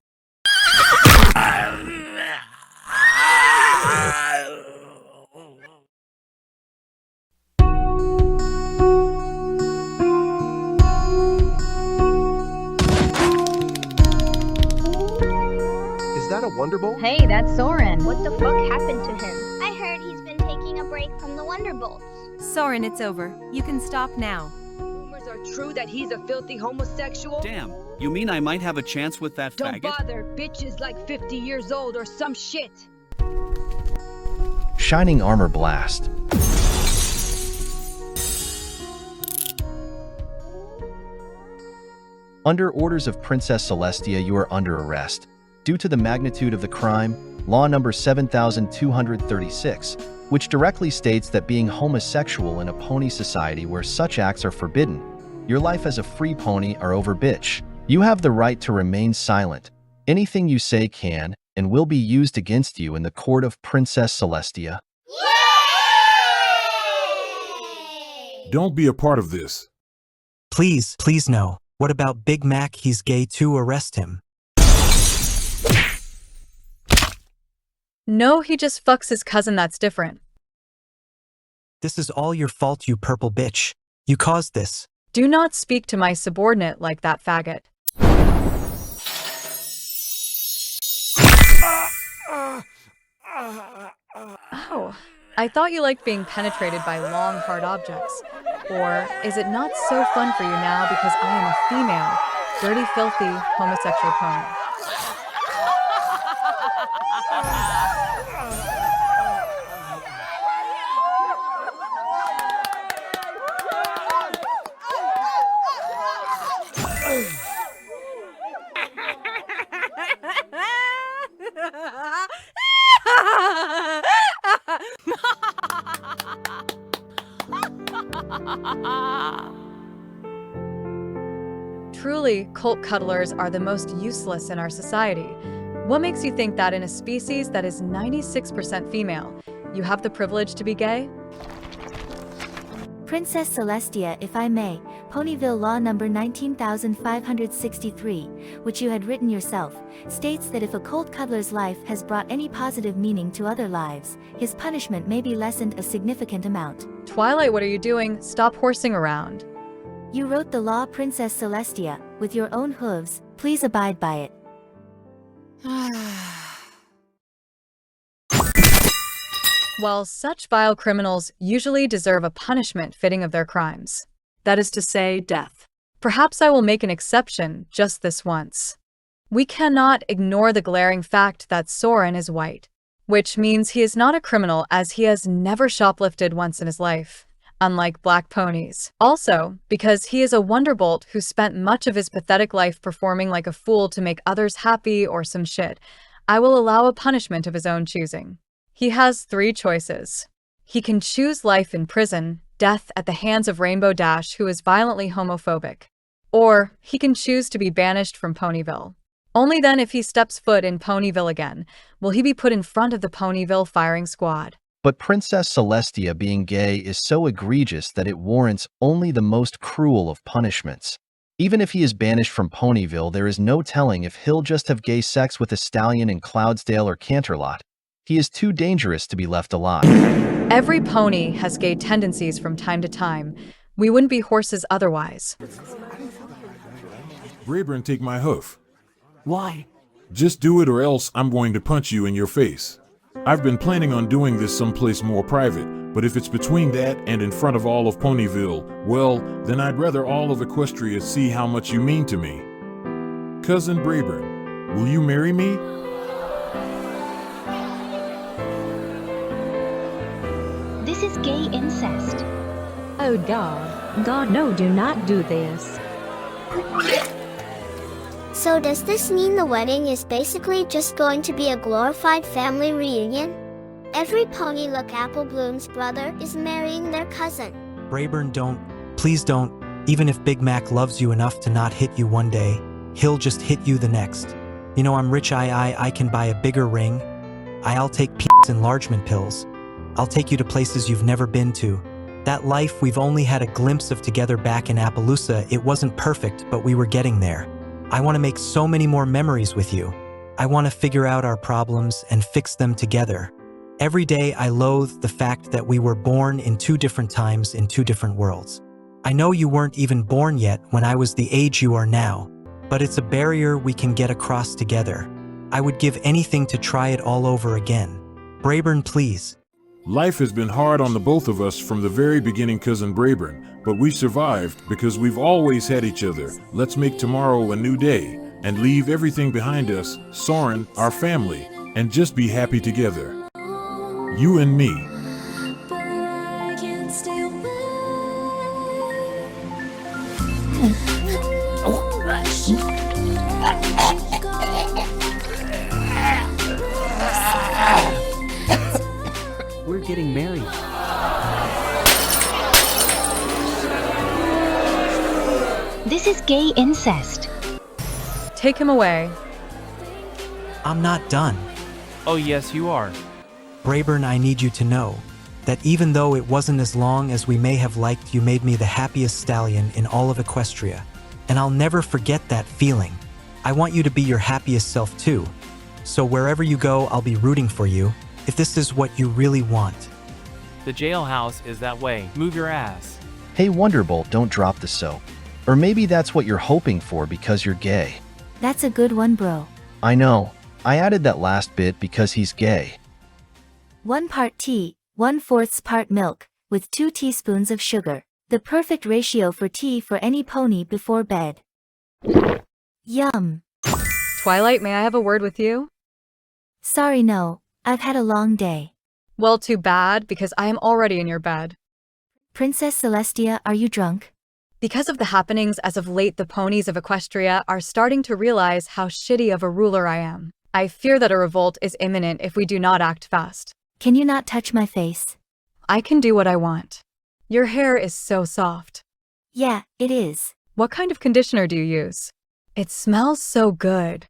Is that a Wonderbolt? Hey, that's Soarin. What the fuck happened to him? I heard he's been taking a break from the Wonderbolts. Soarin, it's over. You can stop now. Rumors are true that he's a filthy homosexual? Damn, you mean I might have a chance with that Don't faggot? bother, bitch is like 50 years old or some shit. Shining Armor Blast. Under orders of Princess Celestia, you are under arrest. Due to the magnitude of the crime, Law Number 7236, which directly states that being homosexual in a pony society where such acts are forbidden, your life as a free pony are over, bitch. You have the right to remain silent. Anything you say can and will be used against you in the court of Princess Celestia. Don't be a part of this. Please no. What about Big Mac? He's gay too. Arrest him. No, he just fucks his cousin, that's different. This is all your fault, you purple bitch. You caused this. Do not speak to my subordinate like that, faggot. Oh, I thought you liked being penetrated by long, hard objects. Or is it not so fun for you now because I am a female, dirty, filthy, homosexual pony? Truly, cult cuddlers are the most useless in our society. What makes you think that in a species that is 96% female, you have the privilege to be gay? Princess Celestia, if I may, Ponyville Law Number 19563, which you had written yourself, states that if a cult cuddler's life has brought any positive meaning to other lives, his punishment may be lessened a significant amount. Twilight, what are you doing? Stop horsing around. You wrote the law, Princess Celestia, with your own hooves. Please abide by it. Well, such vile criminals usually deserve a punishment fitting of their crimes. That is to say, death. Perhaps I will make an exception just this once. We cannot ignore the glaring fact that Soarin is white. which means he is not a criminal as he has never shoplifted once in his life, unlike black ponies. Also, because he is a wonderbolt who spent much of his pathetic life performing like a fool to make others happy or some shit, I will allow a punishment of his own choosing. He has 3 choices. He can choose life in prison, death at the hands of Rainbow Dash, who is violently homophobic. Or, he can choose to be banished from Ponyville. Only then, if he steps foot in Ponyville again, will he be put in front of the Ponyville firing squad. But Princess Celestia being gay is so egregious that it warrants only the most cruel of punishments. Even if he is banished from Ponyville, there is no telling if he'll just have gay sex with a stallion in Cloudsdale or Canterlot. He is too dangerous to be left alive. Every pony has gay tendencies from time to time. We wouldn't be horses otherwise. Braeburn, take my hoof. Why? Just do it or else I'm going to punch you in your face. I've been planning on doing this someplace more private, but if it's between that and in front of all of Ponyville, well, then I'd rather all of Equestria see how much you mean to me. Cousin Braeburn, will you marry me? This is gay incest. Oh God. God, no, do not do this. So does this mean the wedding is basically just going to be a glorified family reunion? Every pony look Apple Bloom's brother is marrying their cousin. Braeburn, please don't. Even if Big Mac loves you enough to not hit you one day, he'll just hit you the next. You know, I'm rich, I can buy a bigger ring. I'll take penis enlargement pills. I'll take you to places you've never been to. That life we've only had a glimpse of together back in Appaloosa, it wasn't perfect, but we were getting there. I want to make so many more memories with you. I want to figure out our problems and fix them together. Every day I loathe the fact that we were born in 2 different times in 2 different worlds. I know you weren't even born yet when I was the age you are now, but it's a barrier we can get across together. I would give anything to try it all over again. Braeburn, please. Life has been hard on the both of us from the very beginning, Cousin Braeburn, but we survived because we've always had each other. Let's make tomorrow a new day and leave everything behind us, Soarin, our family, and just be happy together. You and me. We're getting married. This is gay incest. Take him away. I'm not done. Oh yes, you are. Braeburn, I need you to know that even though it wasn't as long as we may have liked, you made me the happiest stallion in all of Equestria, and I'll never forget that feeling. I want you to be your happiest self too, so wherever you go, I'll be rooting for you, if this is what you really want. The jailhouse is that way. Move your ass. Hey Wonderbolt, don't drop the soap. Or maybe that's what you're hoping for because you're gay. That's a good one, bro. I know. I added that last bit because he's gay. 1 part tea, 1/4 part milk, with 2 teaspoons of sugar. The perfect ratio for tea for any pony before bed. Yum. Twilight, may I have a word with you? Sorry, no. I've had a long day. Well, too bad, because I am already in your bed. Princess Celestia, are you drunk? Because of the happenings as of late, the ponies of Equestria are starting to realize how shitty of a ruler I am. I fear that a revolt is imminent if we do not act fast. Can you not touch my face? I can do what I want. Your hair is so soft. Yeah, it is. What kind of conditioner do you use? It smells so good.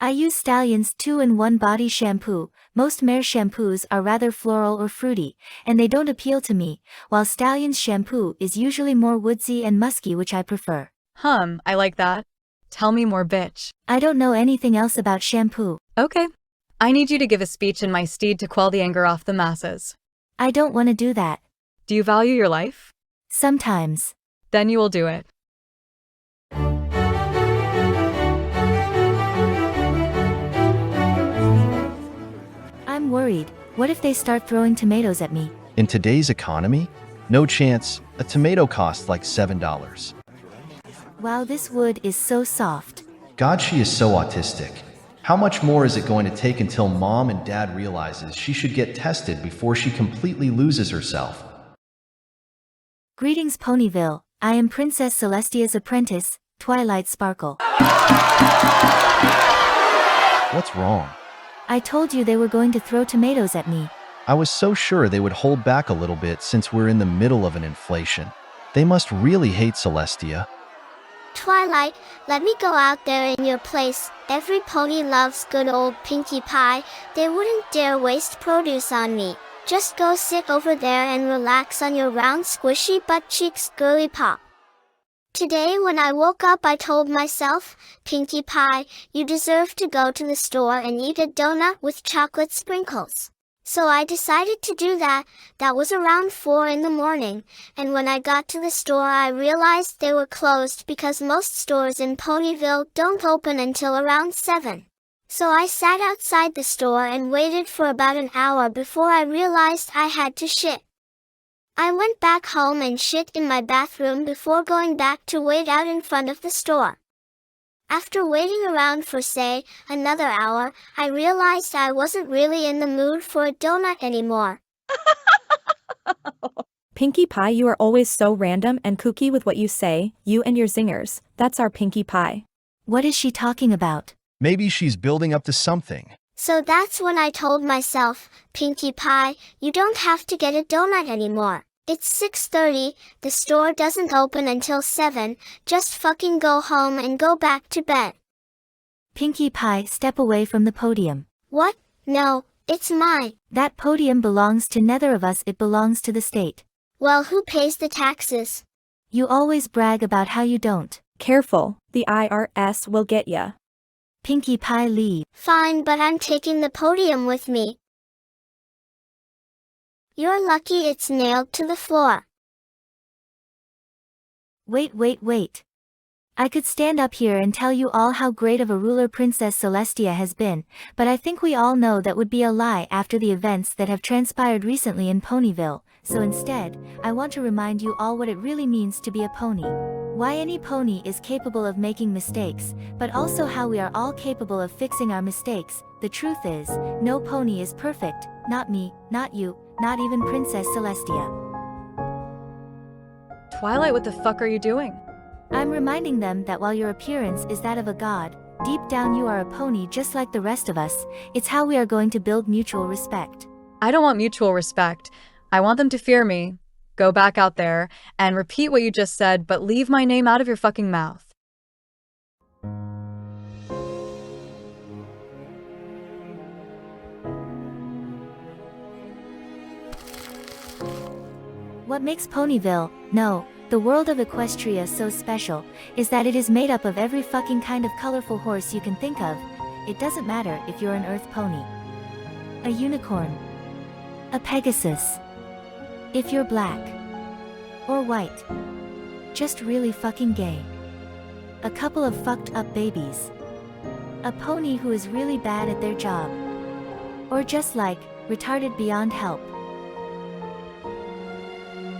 I use Stallion's 2-in-1 body shampoo. Most mare shampoos are rather floral or fruity, and they don't appeal to me, while Stallion's shampoo is usually more woodsy and musky, which I prefer. I like that. Tell me more, bitch. I don't know anything else about shampoo. Okay. I need you to give a speech in my stead to quell the anger off the masses. I don't want to do that. Do you value your life? Sometimes. Then you will do it. I'm worried. What if they start throwing tomatoes at me? In today's economy? No chance. A tomato costs like $7. Wow, this wood is so soft. God, she is so autistic. How much more is it going to take until Mom and Dad realizes she should get tested before she completely loses herself? Greetings, Ponyville. I am Princess Celestia's apprentice, Twilight Sparkle. What's wrong? I told you they were going to throw tomatoes at me. I was so sure they would hold back a little bit since we're in the middle of an inflation. They must really hate Celestia. Twilight, let me go out there in your place. Every pony loves good old Pinkie Pie. They wouldn't dare waste produce on me. Just go sit over there and relax on your round squishy butt cheeks, girly pop. Today when I woke up I told myself, Pinkie Pie, you deserve to go to the store and eat a donut with chocolate sprinkles. So I decided to do that. That was around 4 in the morning, and when I got to the store I realized they were closed because most stores in Ponyville don't open until around 7. So I sat outside the store and waited for about an hour before I realized I had to shit. I went back home and shit in my bathroom before going back to wait out in front of the store. After waiting around for say, another hour, I realized I wasn't really in the mood for a donut anymore. Pinkie Pie, you are always so random and kooky with what you say, you and your zingers. That's our Pinkie Pie. What is she talking about? Maybe she's building up to something. So that's when I told myself, Pinkie Pie, you don't have to get a donut anymore. It's 6:30, the store doesn't open until 7, just fucking go home and go back to bed. Pinkie Pie, step away from the podium. What? No, it's mine. That podium belongs to neither of us, it belongs to the state. Well, who pays the taxes? You always brag about how you don't. Careful, the IRS will get ya. Pinkie Pie, leave. Fine, but I'm taking the podium with me. You're lucky it's nailed to the floor. Wait. I could stand up here and tell you all how great of a ruler Princess Celestia has been, but I think we all know that would be a lie after the events that have transpired recently in Ponyville, so instead, I want to remind you all what it really means to be a pony. Why any pony is capable of making mistakes, but also how we are all capable of fixing our mistakes. The truth is, no pony is perfect, not me, not you, not even Princess Celestia. Twilight, what the fuck are you doing? I'm reminding them that while your appearance is that of a god, deep down you are a pony just like the rest of us. It's how we are going to build mutual respect. I don't want mutual respect. I want them to fear me. Go back out there and repeat what you just said, but leave my name out of your fucking mouth. What makes Ponyville, no, the world of Equestria so special, is that it is made up of every fucking kind of colorful horse you can think of. It doesn't matter if you're an earth pony, a unicorn, a Pegasus, if you're black or white, just really fucking gay, a couple of fucked up babies, a pony who is really bad at their job, or just like, retarded beyond help.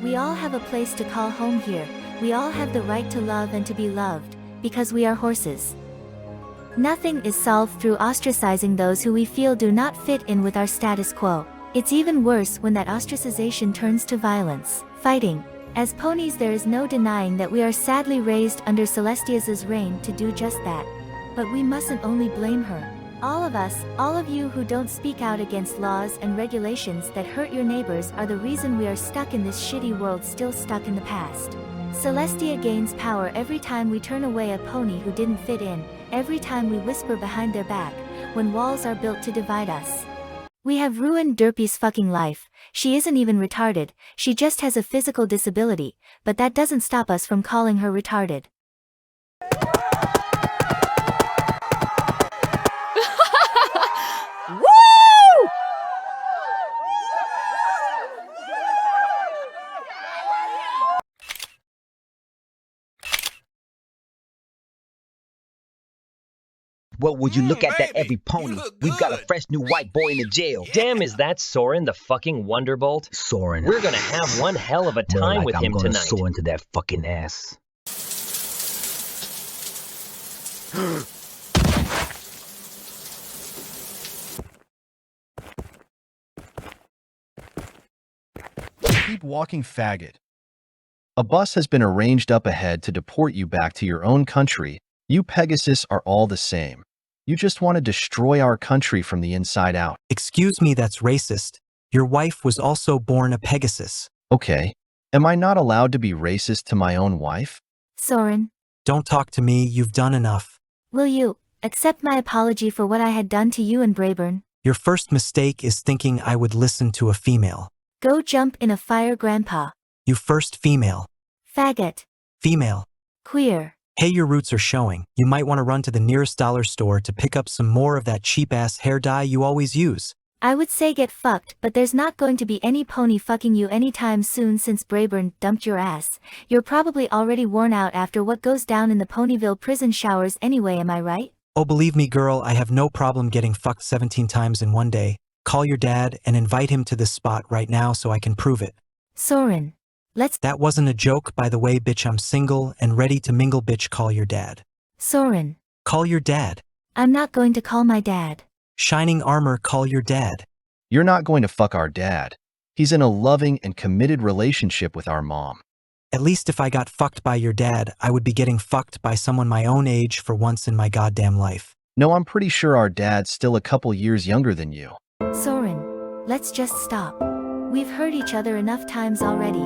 We all have a place to call home here. We all have the right to love and to be loved, because we are horses. Nothing is solved through ostracizing those who we feel do not fit in with our status quo. It's even worse when that ostracization turns to violence, fighting. As ponies, there is no denying that we are sadly raised under Celestia's reign to do just that. But we mustn't only blame her. All of us, all of you who don't speak out against laws and regulations that hurt your neighbors are the reason we are stuck in this shitty world, still stuck in the past. Celestia gains power every time we turn away a pony who didn't fit in, every time we whisper behind their back, when walls are built to divide us. We have ruined Derpy's fucking life. She isn't even retarded, she just has a physical disability, but that doesn't stop us from calling her retarded. Woo! Well, would you look at that, every pony? We've got a fresh new white boy in the jail. Damn, is that Soarin, the fucking Wonderbolt? Soarin. We're gonna have one hell of a time More with like him I'm gonna tonight. soar into that fucking ass. Keep walking, faggot. A bus has been arranged up ahead to deport you back to your own country. You Pegasus are all the same. You just want to destroy our country from the inside out. Excuse me, that's racist. Your wife was also born a Pegasus. Okay. Am I not allowed to be racist to my own wife? Soarin, Don't talk to me, you've done enough. will you accept my apology for what I had done to you and Braeburn? Your first mistake is thinking I would listen to a female. Go jump in a fire, Grandpa. You first female. Faggot. Female. Queer. Hey, your roots are showing. You might want to run to the nearest dollar store to pick up some more of that cheap-ass hair dye you always use. I would say get fucked, but there's not going to be any pony fucking you anytime soon since Braeburn dumped your ass. You're probably already worn out after what goes down in the Ponyville prison showers anyway, am I right? Oh, believe me, girl, I have no problem getting fucked 17 times in one day. Call your dad and invite him to this spot right now so I can prove it. Soarin, let's— That wasn't a joke, by the way, bitch. I'm single and ready to mingle, bitch. Call your dad. Soarin, Call your dad. I'm not going to call my dad. Shining armor, call your dad. You're not going to fuck our dad. He's in a loving and committed relationship with our mom. At least if I got fucked by your dad, I would be getting fucked by someone my own age for once in my goddamn life. No, I'm pretty sure our dad's still a couple years younger than you. Soarin, let's just stop. We've hurt each other enough times already.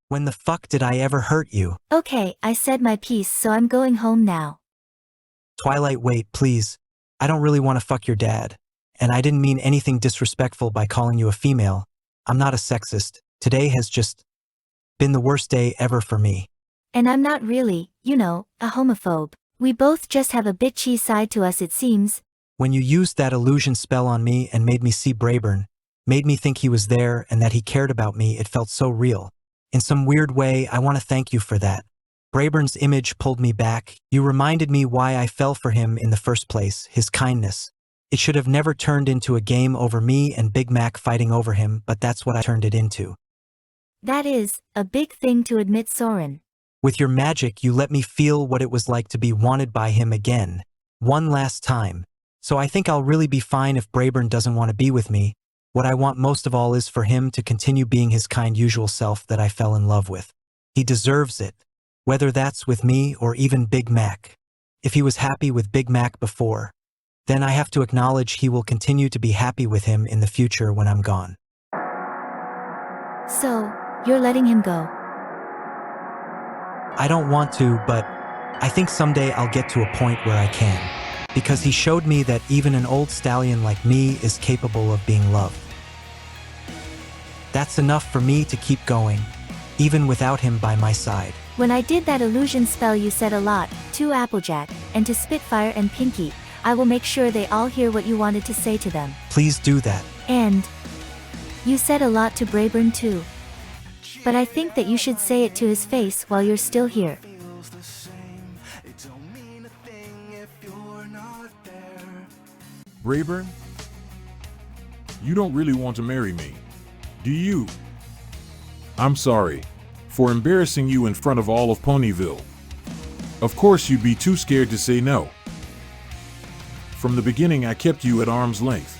When the fuck did I ever hurt you? Okay, I said my piece, so I'm going home now. Twilight, wait, please. I don't really want to fuck your dad. And I didn't mean anything disrespectful by calling you a female. I'm not a sexist. Today has just been the worst day ever for me. And I'm not really, you know, a homophobe. We both just have a bitchy side to us, it seems. When you used that illusion spell on me and made me see Braeburn, made me think he was there and that he cared about me, it felt so real. In some weird way, I want to thank you for that. Braeburn's image pulled me back. You reminded me why I fell for him in the first place, his kindness. It should have never turned into a game over me and Big Mac fighting over him, but that's what I turned it into. That is a big thing to admit, Soarin. With your magic, you let me feel what it was like to be wanted by him again. One last time. So I think I'll really be fine if Braeburn doesn't want to be with me. What I want most of all is for him to continue being his kind usual self that I fell in love with. He deserves it. Whether that's with me or even Big Mac. If he was happy with Big Mac before, then I have to acknowledge he will continue to be happy with him in the future when I'm gone. So, you're letting him go? I don't want to, but I think someday I'll get to a point where I can. Because he showed me that even an old stallion like me is capable of being loved. That's enough for me to keep going, even without him by my side. When I did that illusion spell you said a lot, to Applejack, and to Spitfire and Pinky. I will make sure they all hear what you wanted to say to them. Please do that. And you said a lot to Braeburn too. But I think that you should say it to his face while you're still here. Braeburn? You don't really want to marry me, do you? I'm sorry for embarrassing you in front of all of Ponyville. Of course you'd be too scared to say no. From the beginning I kept you at arm's length.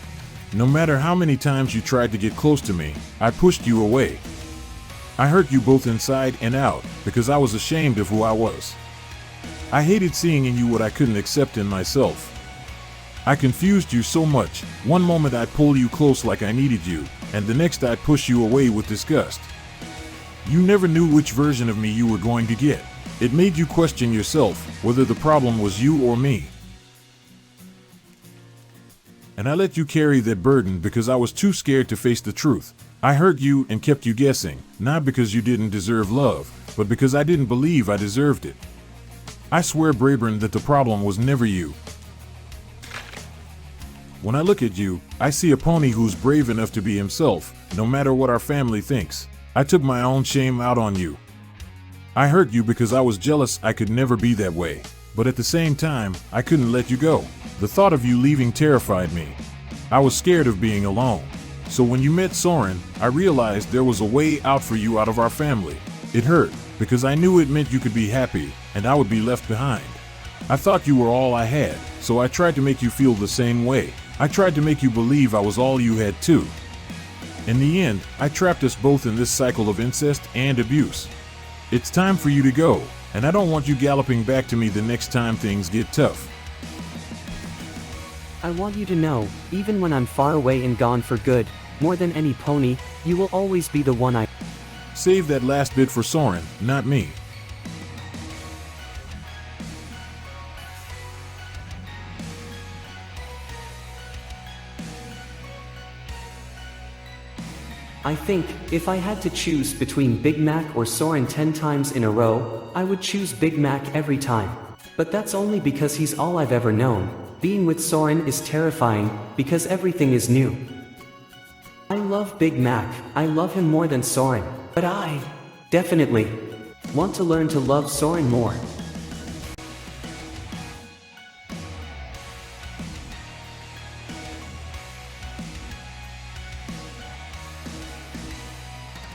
No matter how many times you tried to get close to me, I pushed you away. I hurt you both inside and out because I was ashamed of who I was. I hated seeing in you what I couldn't accept in myself. I confused you so much. One moment I'd pull you close like I needed you, and the next I'd push you away with disgust. You never knew which version of me you were going to get. It made you question yourself, whether the problem was you or me. And I let you carry that burden because I was too scared to face the truth. I hurt you and kept you guessing, not because you didn't deserve love, but because I didn't believe I deserved it. I swear, Braeburn, that the problem was never you. When I look at you, I see a pony who's brave enough to be himself, no matter what our family thinks. I took my own shame out on you. I hurt you because I was jealous I could never be that way. But at the same time, I couldn't let you go. The thought of you leaving terrified me. I was scared of being alone. So when you met Soarin, I realized there was a way out for you out of our family. It hurt, because I knew it meant you could be happy, and I would be left behind. I thought you were all I had, so I tried to make you feel the same way. I tried to make you believe I was all you had too. In the end, I trapped us both in this cycle of incest and abuse. It's time for you to go, and I don't want you galloping back to me the next time things get tough. I want you to know, even when I'm far away and gone for good, more than any pony, you will always be the one I... Save that last bit for Soarin, not me. I think, if I had to choose between Big Mac or Soarin 10 times in a row, I would choose Big Mac every time. But that's only because he's all I've ever known. Being with Soarin is terrifying, because everything is new. I love Big Mac, I love him more than Soarin, but I definitely want to learn to love Soarin more.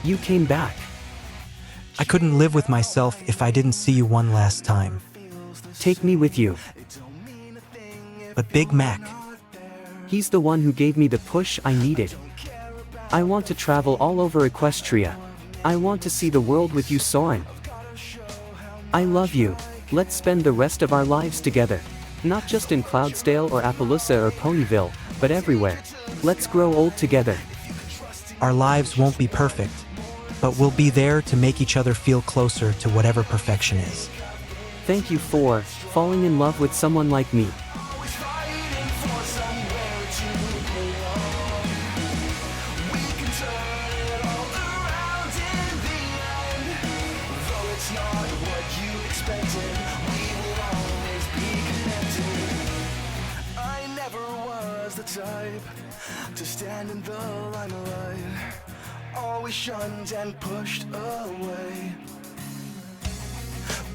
You came back. I couldn't live with myself if I didn't see you one last time. Take me with you. But Big Mac, he's the one who gave me the push I needed. I want to travel all over Equestria. I want to see the world with you, Soarin. I love you. Let's spend the rest of our lives together. Not just in Cloudsdale or Appaloosa or Ponyville, but everywhere. Let's grow old together. Our lives won't be perfect, but we'll be there to make each other feel closer to whatever perfection is. Thank you for falling in love with someone like me. To stand in the limelight, always shunned and pushed away.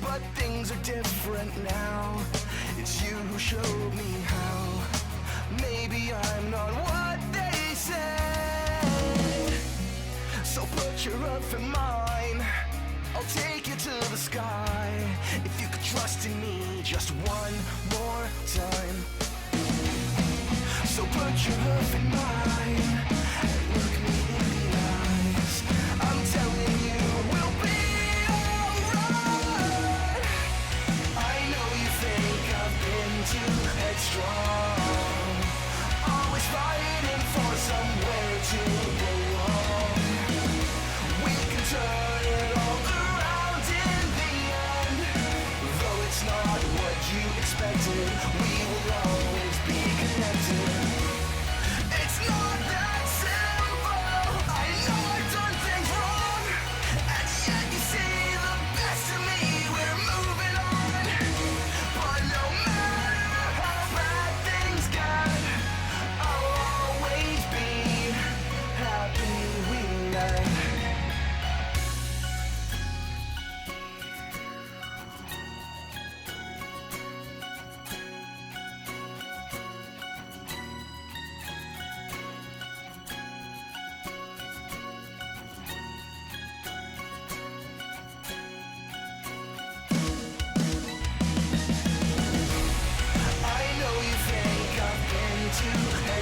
But things are different now. It's you who showed me how. Maybe I'm not what they say. So put your earth in mine, I'll take you to the sky. If you could trust in me just one more time. So put your love in mine and look me in the eyes. I'm telling you we'll be alright. I know you think I've been too headstrong, always fighting for somewhere to belong. We can turn it all around in the end. Though it's not what you expected, we will always be connected.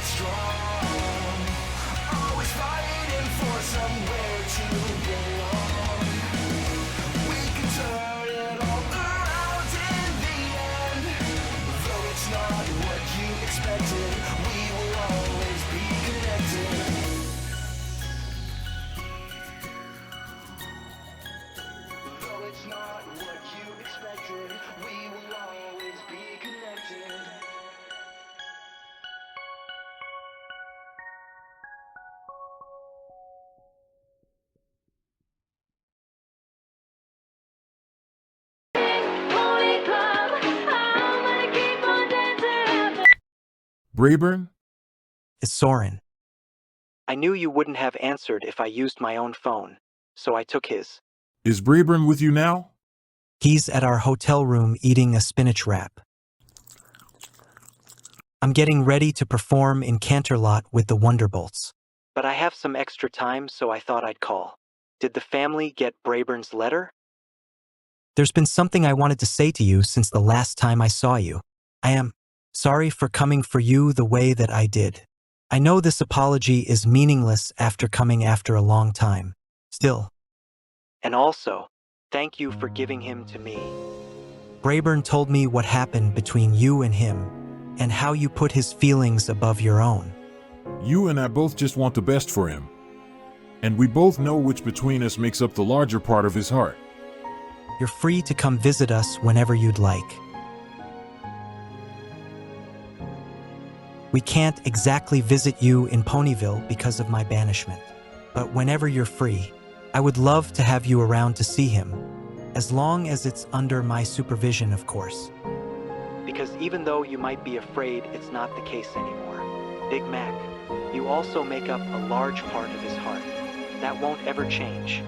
Strong, always fighting for somewhere to belong. We can turn it all around in the end. Though it's not what you expected, we will always be connected. Though it's not what you expected, we will always be connected. Braeburn? It's Soarin. I knew you wouldn't have answered if I used my own phone, so I took his. Is Braeburn with you now? He's at our hotel room eating a spinach wrap. I'm getting ready to perform in Canterlot with the Wonderbolts. But I have some extra time, so I thought I'd call. Did the family get Braeburn's letter? There's been something I wanted to say to you since the last time I saw you. I am Sorry for coming for you the way that I did. I know this apology is meaningless after coming after a long time. Still. And also, thank you for giving him to me. Braeburn told me what happened between you and him, and how you put his feelings above your own. You and I both just want the best for him. And we both know which between us makes up the larger part of his heart. You're free to come visit us whenever you'd like. We can't exactly visit you in Ponyville because of my banishment. But whenever you're free, I would love to have you around to see him, as long as it's under my supervision, of course. Because even though you might be afraid, it's not the case anymore. Big Mac, you also make up a large part of his heart. That won't ever change.